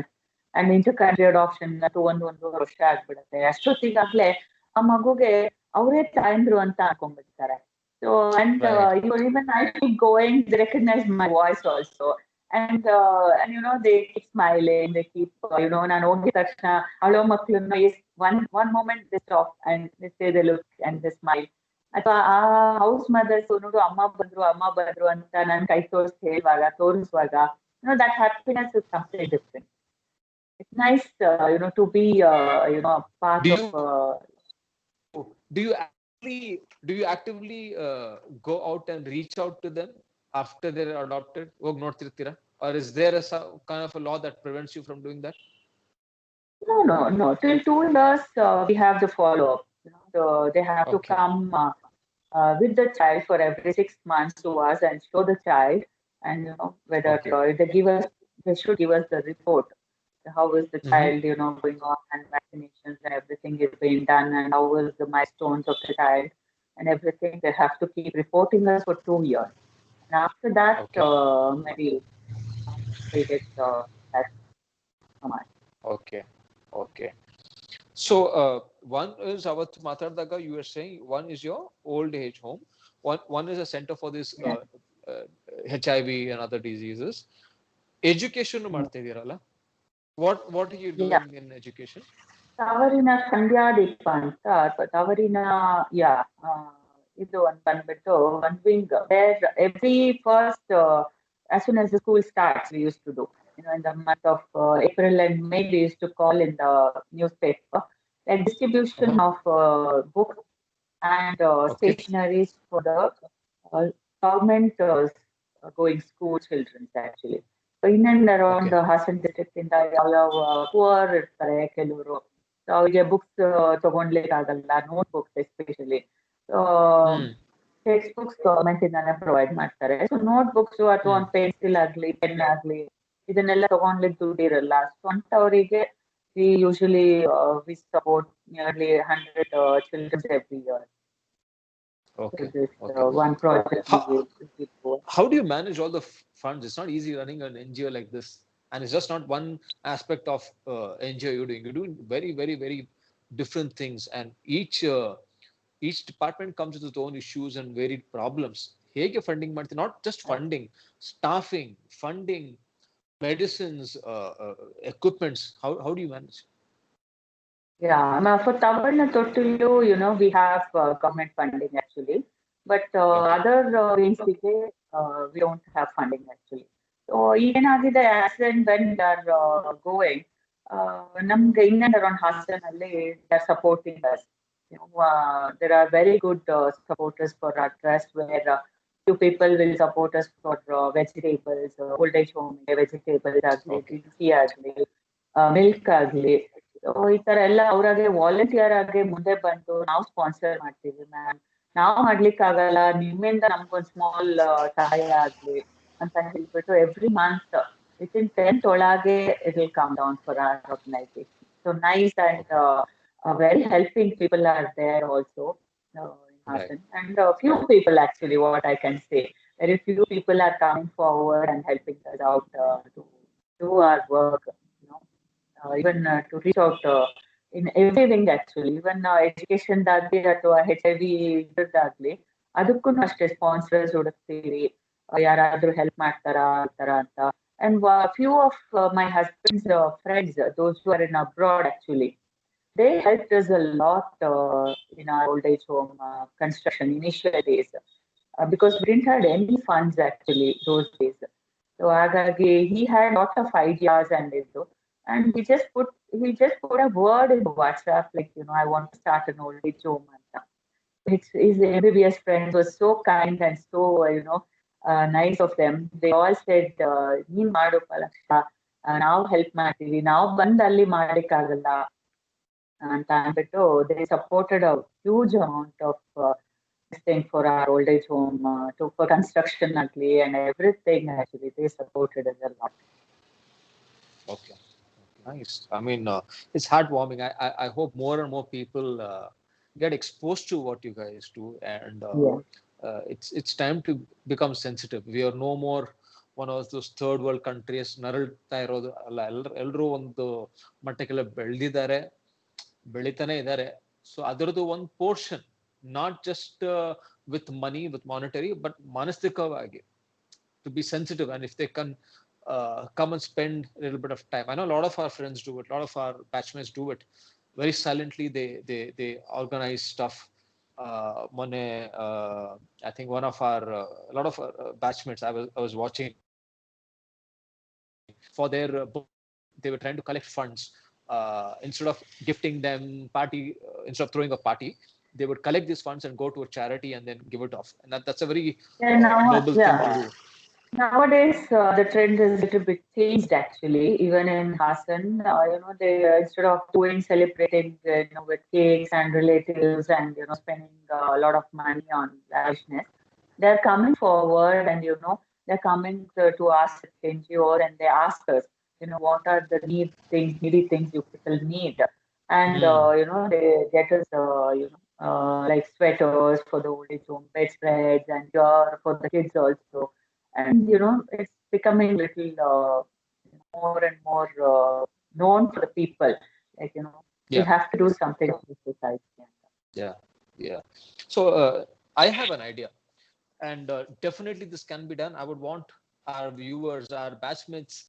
And intercountry adoption ಅದು ಒಂದು ವರ್ಷ ಆಗ್ಬಿಡುತ್ತೆ. ಅಷ್ಟೊತ್ತಿಗಾಗ್ಲೇ ಆ ಮಗುಗೆ ಅವರೇ ತಾಯಂದ್ರು ಅಂತ ಅನ್ಕೊಂಡ್ಬಿಡ್ತಾರೆ. So, and Right. even I keep going, they recognize my voice also. And they keep smiling, they keep, ನಾನು ಹೋಗಿದ ತಕ್ಷಣ ಅಳೋ ಮಕ್ಕಳನ್ನ one moment they stop and they say they look and they smile. ಅಥವಾ ಆ ಹೌಸ್ ಮದರ್ಸ್ ನೋಡು ಅಮ್ಮ ಬಂದ್ರು ಅಂತ ನನ್ ಕೈ ತೋರಿಸುವಾಗ that happiness is something different. It's nice, to be, part Do of. you do you actively go out and reach out to them after they're adopted? ಹೋಗಿ ನೋಡ್ತಿರ್ತೀರಾ? Or is there kind of a law that prevents you from doing that? No. Till 2 years, we have the follow-up. They have to Okay. come with the child for every 6 months to us and show the child, and whether Okay. they should give us the report. How is the Mm-hmm. child, going on, and vaccinations and everything is being done, and how is the milestones of the child and everything. They have to keep reporting us for 2 years, and after that, Okay. maybe we get that much. Okay. Okay. So one is ಅವತ್ತು ಮಾತಾಡಿದಾಗ you were saying one is your old age home, one is a center for this Yeah. HIV and other diseases. Education ಮಾಡ್ತಾ ಇದೀರಲ್ಲ, what are you Yeah. doing in education? ತವರಿನ ಸಂಧ್ಯಾದೀಪ ಅಂತ, ಅಥವಾ ತವರಿನ ಇದು ಅಂತ ಬಂದ್ಬಿಟ್ಟು one wing where every first as soon as the school starts we used to do, in the month of April and May, we used to call in the newspaper like distribution of books and Okay. stationaries for the government going school children actually. So in and around Okay. Hassan district ಇಂದ ಯಾವ poor ಇರ್ತಾರೆ ಕೆಲವರು, so ಅವರಿಗೆ books ತಗೊಂಡ್ಲಿಕ್ಕೆ ಆಗಲ್ಲ, note books especially. So Hmm. Text books government ಇಂದಾನೆ provide ಮಾಡ್ತಾರೆ. So note books ಅಥವಾ ಒಂದು ಪೆನ್ಸಿಲ್ ಆಗ್ಲಿ ಪೆನ್ ಆಗ್ಲಿ ಇದನ್ನೆಲ್ಲ ತಗೊಂಡ್ಲಿಕ್ಕೆ ದುಡ್ಡು ಇರಲ್ಲ. ಸೊ ಅಂತವರಿಗೆ we usually we support nearly 100 children every year. Okay. This Okay. one project we do. How do you manage all the funds? It's not easy running an NGO like this, and it's just not one aspect of NGO you're doing. You're doing very, very, very different things, and each department comes with its own issues and varied problems. ಹೇಗೆ funding ಮಾಡ್ತೀವಿ? Not just funding, staffing, funding, medicines, equipments. How do you manage? Yeah, for Tavarna Tottilu, we have government funding actually, but Okay. other wings we don't have funding actually. So even the as and when they are going, ನಮ್ಗೆ in and around Hassan ಅಲ್ಲಿ they are supporting us. There are very good supporters for our trust, where few people will support us for vegetables, old age home vegetables agli, Okay. tea agli, milk agli. So ಈ ತರ ಎಲ್ಲ ಅವ್ರಾಗೆ volunteer ಆಗಿ ಮುಂದೆ ಬಂದು ನಾವು sponsor ಮಾಡ್ತೀವಿ ma'am, ನಾವು ಮಾಡ್ಲಿಕ್ಕೆ ಆಗಲ್ಲ, ನಿಮ್ಮಿಂದ ನಮ್ಗೊಂದು ಸ್ಮಾಲ್ ಸಹಾಯ ಆಗ್ಲಿ ಅಂತ ಹೇಳ್ಬಿಟ್ಟು ಎವ್ರಿ ಮಂತ್ ವಿತಿನ್ 10th ಒಳಗೆ it will come down for our organisation. So nice and very helping people are there also in Right. Hassan. And few people actually, what I can say, very few people are coming forward and helping us out to do our work, even to reach out in everything actually, even education ದಾಗ್ಲಿ ಅಥವಾ HIV ಇದ್ರದ್ದಾಗ್ಲಿ ಅದಕ್ಕೂ ಅಷ್ಟೇ sponsors ಹುಡುಕ್ತೀವಿ, ಯಾರಾದ್ರೂ help ಮಾಡ್ತಾರಾ ಆ ತರ ಅಂತ. And few of my husband's friends, those who are in abroad actually, they helped us a lot in our old age home construction initial days, because we didn't have any funds actually those days. So ಹಾಗಾಗಿ he had lot of ideas and ಇದು, and he just put a word in WhatsApp like, I want to start an old age home anta. His MBBS friends were so kind and so nice of them. They all said, ನೀನ್ ಮಾಡು ಲಕ್ಷ, ನಾವು help ಮಾಡ್ತೀವಿ, ನಾವು ಬಂದು ಅಲ್ಲಿ ಮಾಡಕ್ಕಾಗಲ್ಲ ಅಂತ ಅಂದ್ಬಿಟ್ಟು they supported a huge amount of this thing for our old age home, for construction agli and everything actually. They supported us a lot. Okay. Nice. I mean, it's heartwarming. I hope more and more people get exposed to what you guys do, and Yeah. it's time to become sensitive. We are no more one of those third world countries. ನರಳ್ತಾ ಇರೋದು ಅಲ್ಲ, ಎಲ್ಲರೂ ಒಂದು ಮಟ್ಟಕ್ಕೆಲ್ಲ ಬೆಳಿತಾನೆ ಇದ್ದಾರೆ. So ಅದರದ್ದು ಒಂದು portion, not just with money, with monetary, but manastikavagi, to be sensitive, and if they can come and spend a little bit of time. I know a lot of our friends do it, a lot of our batchmates do it very silently. They organize stuff. I think one of our a lot of batchmates I was watching for their book. They were trying to collect funds. Instead of gifting them party, instead of throwing a party, they would collect these funds and go to a charity and then give it off. And that's a very noble thing to do. Nowadays, the trend is a little bit changed actually. Even in Hassan, they instead of doing celebrating, with cakes and relatives and spending a lot of money on lavishness, they're coming forward and they're coming to us at NGO and they ask us, what are the needy things you people need, and they get us, like sweaters for the old age home, bedspreads, and gear for the kids also. And it's becoming little more and more known for the people, like we have to do something for the society. Yeah. So I have an idea, and definitely this can be done. I would want our viewers, our batchmates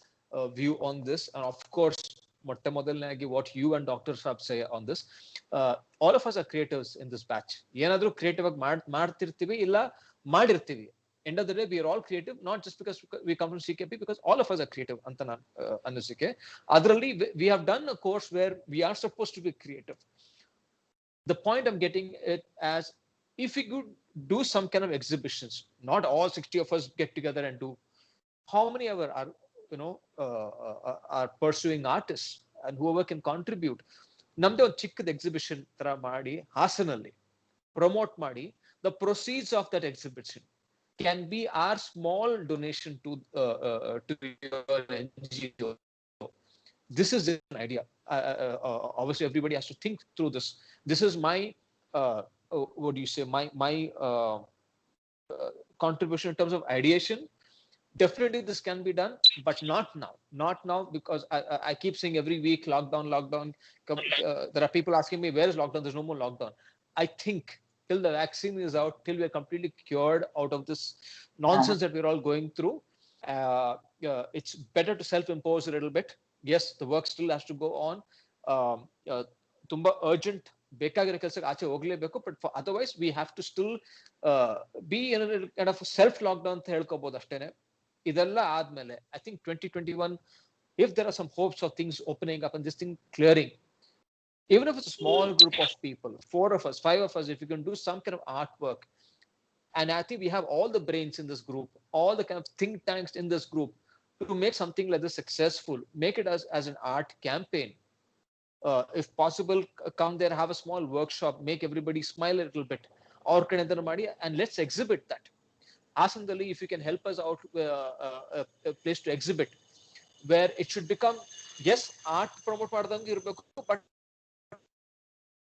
view on this, and of course what you and Dr. Saab say on this. All of us are creatives in this batch. Yenadru creative agi ಮಾಡ್ತಿರ್ತೀವಿ ಇಲ್ಲ ಮಾಡಿರ್ತೀವಿ. End of the day, we are all creative, not just because we come from CKP, because all of us are creative. Anta nan anusike. Adralli, we have done a course where we are supposed to be creative. The point I'm getting it as, if we could do some kind of exhibitions, not all 60 of us get together and do. How many ever are are pursuing artists and whoever can contribute? Namde on chikkad exhibition tara ಮಾಡಿ ಹಾಸನಲ್ಲಿ promote ಮಾಡಿ, the proceeds of that exhibition can be our small donation to your NGO. This is an idea. Obviously, everybody has to think through this. This is my what do you say? My contribution in terms of ideation. Definitely, this can be done, but not now. Not now, because I keep saying every week, lockdown. There are people asking me, where is lockdown? There's no more lockdown. I think till the vaccine is out, till we're completely cured out of this nonsense that we're all going through, it's better to self-impose a little bit. Yes, the work still has to go on. Tumba urgent ಬೇಕಾಗಿರೋ ಕೆಲಸಕ್ಕೆ ಆಚೆ ಹೋಗ್ಲೇಬೇಕು, but otherwise we have to still be in a kind of self lockdown ಅಂತ ಹೇಳ್ಕೋಬಹುದು ಅಷ್ಟೇನೆ. ಇದೆಲ್ಲ ಆದ್ಮೇಲೆ I think 2021, if there are some hopes of things opening up and this thing clearing, even if it's a small group of people, 4 of us, 5 of us, if you can do some kind of artwork, and I think we have all the brains in this group, all the kind of think tanks in this group, to make something like this successful, make it as an art campaign. If possible, come there, have a small workshop, make everybody smile a little bit, and let's exhibit that. Asandali, if you can help us out, a place to exhibit, where it should become, yes, art promote ಮಾಡ್ದಂಗೆ ಇರಬೇಕು, but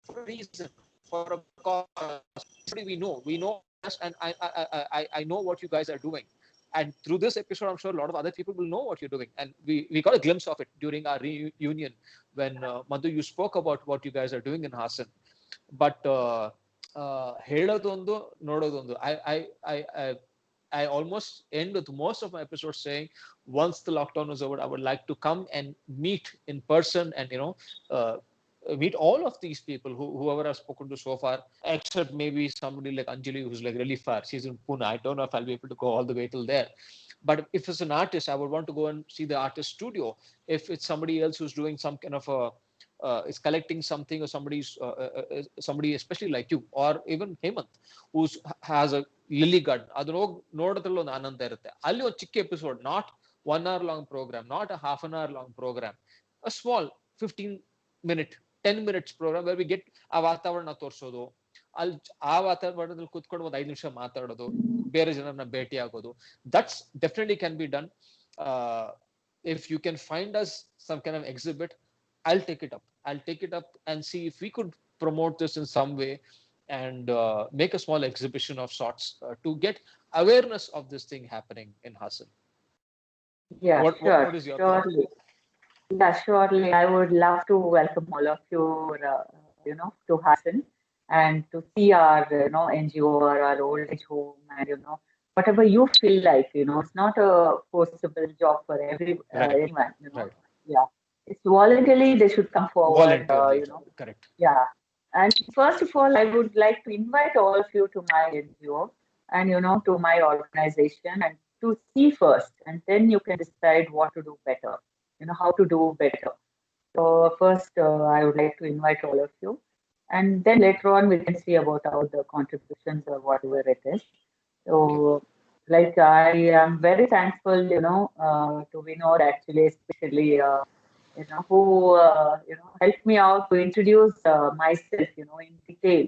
for a reason, for a cause. We know us, and I know what you guys are doing. And through this episode, I'm sure a lot of other people will know what you're doing. And we got a glimpse of it during our reunion when Madhu, you spoke about what you guys are doing in Hassan. But ಹೇಳೋದೊಂದು ನೋಡೋದೊಂದು. I almost end with most of my episodes saying, once the lockdown is over, I would like to come and meet in person and meet all of these people whoever I've spoken to so far, except maybe somebody like Anjali, who's like really far. She's in Pune. I don't know if I'll be able to go all the way till there. But if it's an artist, I would want to go and see the artist studio. If it's somebody else who's doing some kind of is collecting something, or somebody especially like you, or even Hemant, who has a lily garden, ಅದನ್ನ ಹೋಗಿ ನೋಡೋದ್ರಲ್ಲಿ ಒಂದು ಆನಂದ ಇರುತ್ತೆ. ಅಲ್ಲಿ ಒಂದು ಚಿಕ್ಕ episode, not 1 hour long program, not a half an hour long program, a small 15-minute 10 minutes program where we get ಆ ವಾತಾವರಣ ತೋರಿಸೋದು, ಅಲ್ಲಿ ಆ ವಾತಾವರಣದಲ್ಲಿ ಕೂತ್ಕೊಂಡು ಒಂದು 5 ನಿಮಿಷ ಮಾತಾಡೋದು, ಬೇರೆ ಜನರನ್ನ ಭೇಟಿ ಆಗೋದು. That's definitely can be done. If you can find us some kind of exhibit, I'll take it up and see if we could promote this in some way and make a small exhibition of sorts to get awareness of this thing happening in Hassan. Yeah, sure. What is your surely. Yeah, surely. I would love to welcome all of you, to Hassan. and to see our, NGO or our old age home, and, whatever you feel like, it's not a forcible job for Right. anyone, Right. Yeah. It's voluntarily, they should come forward, Voluntarily. Correct. Yeah. And first of all, I would like to invite all of you to my NGO and, to my organization, and to see first, and then you can decide what to do better, how to do better. So first, I would like to invite all of you, and then later on we can see about all the contributions or whatever it is. So, like, I am very thankful, to Vinod actually, especially, who, helped me out to introduce myself, in detail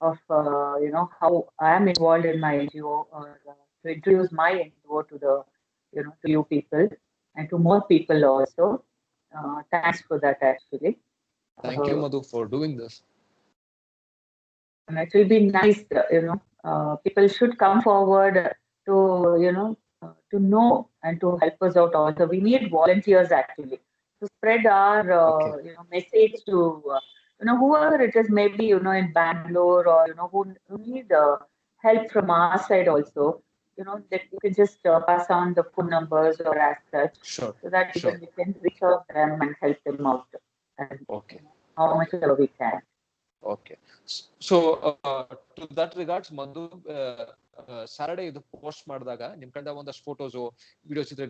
of, how I am involved in my NGO, or to introduce my NGO to the, to you people and to more people also. Thanks for that, actually. Thank you, Madhu, for doing this. And it will be nice, people should come forward to, to know and to help us out also. We need volunteers actually to spread our, message to, whoever it is, maybe, in Bangalore, or, who need help from our side also, that you can just pass on the phone numbers or as such, Sure. so that Sure. we can reach out them and help them out, and how much ever we can. Okay. So to that regards, Madhu, Saturday the post ಮಾಡಿದಾಗ ನಿಮ್ಮ ಕಡೆಯಿಂದ ಒಂದಷ್ಟು photos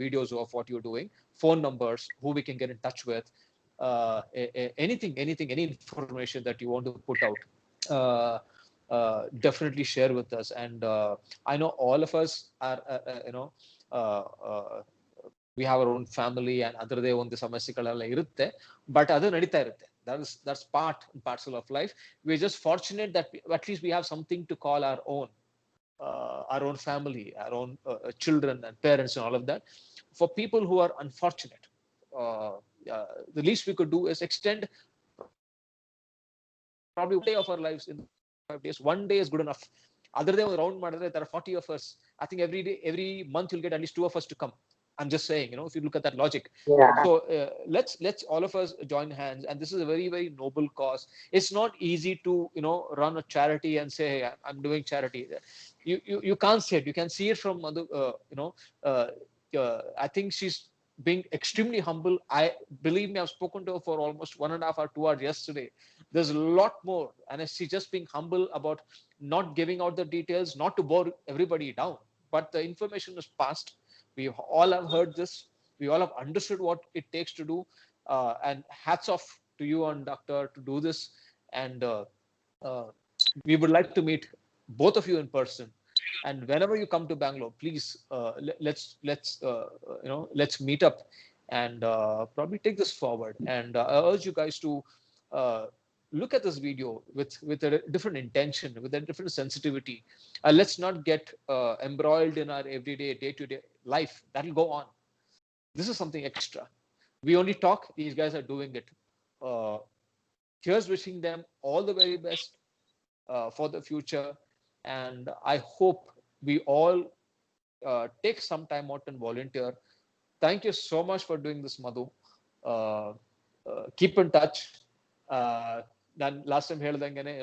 videos of what you're doing, phone numbers, who we can get in touch with, anything, any information that you want to put out, definitely share with us. And I know all of us are, we have our own family and ಅದರದೇ ಒಂದು ಸಮಸ್ಯೆಗಳೆಲ್ಲ ಇರುತ್ತೆ, but ಅದು ನಡೀತಾ ಇರುತ್ತೆ. That's part and parcel of life. We're just fortunate that at least we have something to call our own family, our own children and parents and all of that. For people who are unfortunate, the least we could do is extend probably one day of our lives in 5 days. One day is good enough. Other than round madre, there are 40 of us. I think every month you'll get at least 2 of us to come. I'm just saying, if you look at that logic. Yeah. So let's all of us join hands, and this is a very, very noble cause. It's not easy to run a charity and say, hey, I'm doing charity. You can't see it. You can see it from I think she's being extremely humble. I believe me, I've spoken to her for almost 1.5 or 2 hours yesterday. There's a lot more, and she's just being humble about not giving out the details, not to bore everybody down, but the information is passed. We all have heard this. We all have understood what it takes to do. And hats off to you and Doctor to do this. And we would like to meet both of you in person. And whenever you come to Bangalore, please let's meet up and probably take this forward. And I urge you guys to look at this video with a different intention, with a different sensitivity. Let's not get embroiled in our everyday, day-to-day life. That'll go on. This is something extra. We only talk. These guys are doing it. Here's wishing them all the very best for the future. And I hope we all take some time out and volunteer. Thank you so much for doing this, Madhu. Keep in touch. Last time ಹೇಳ್ದಂಗೆನೆ,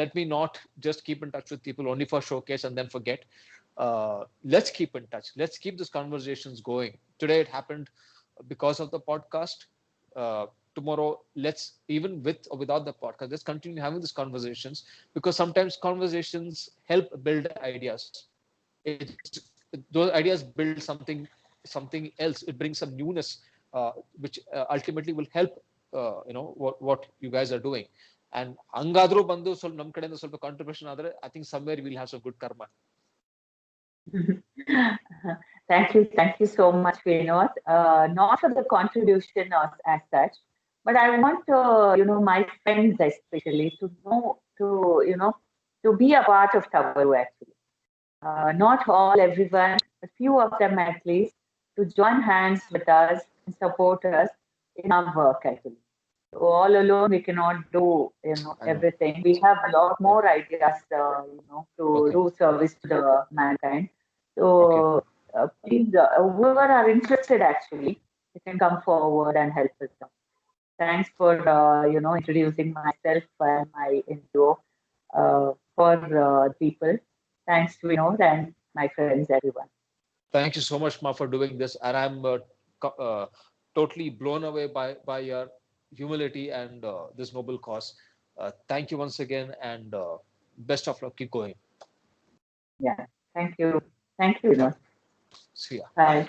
let me not just keep in touch with people only for showcase and then forget. Let's keep in touch. Let's keep these conversations going. Today it happened because of the podcast. Tomorrow, let's, even with or without the podcast, let's continue having these conversations, because sometimes conversations help build ideas. Those ideas build something else. It brings some newness, which ultimately will help what you guys are doing. And ಹಂಗಾದ್ರೂ ಬಂದು ಸ್ವಲ್ಪ ನಮ್ಮ ಕಡೆಯಿಂದ ಸ್ವಲ್ಪ contribution ಆದ್ರೆ, I think somewhere we'll have some good karma. Thank you so much, Vinod. Not for the contribution as such, but I want my friends especially to know, to be a part of Tabaru actually. Not all, everyone, a few of them at least, to join hands with us and support us in our work actually. So all alone we cannot do everything. We have a lot more ideas to do service to the mankind. So please, whoever are interested actually, you can come forward and help us out. Thanks for introducing myself and my NGO. for people. Thanks to Vinod and my friends, everyone. Thank you so much, Ma, for doing this. And I'm totally blown away by your humility and this noble cause. Thank you once again, and best of luck. Keep going. Yeah. Thank you. Thank you, Yeah. Vinod. See ya. Bye.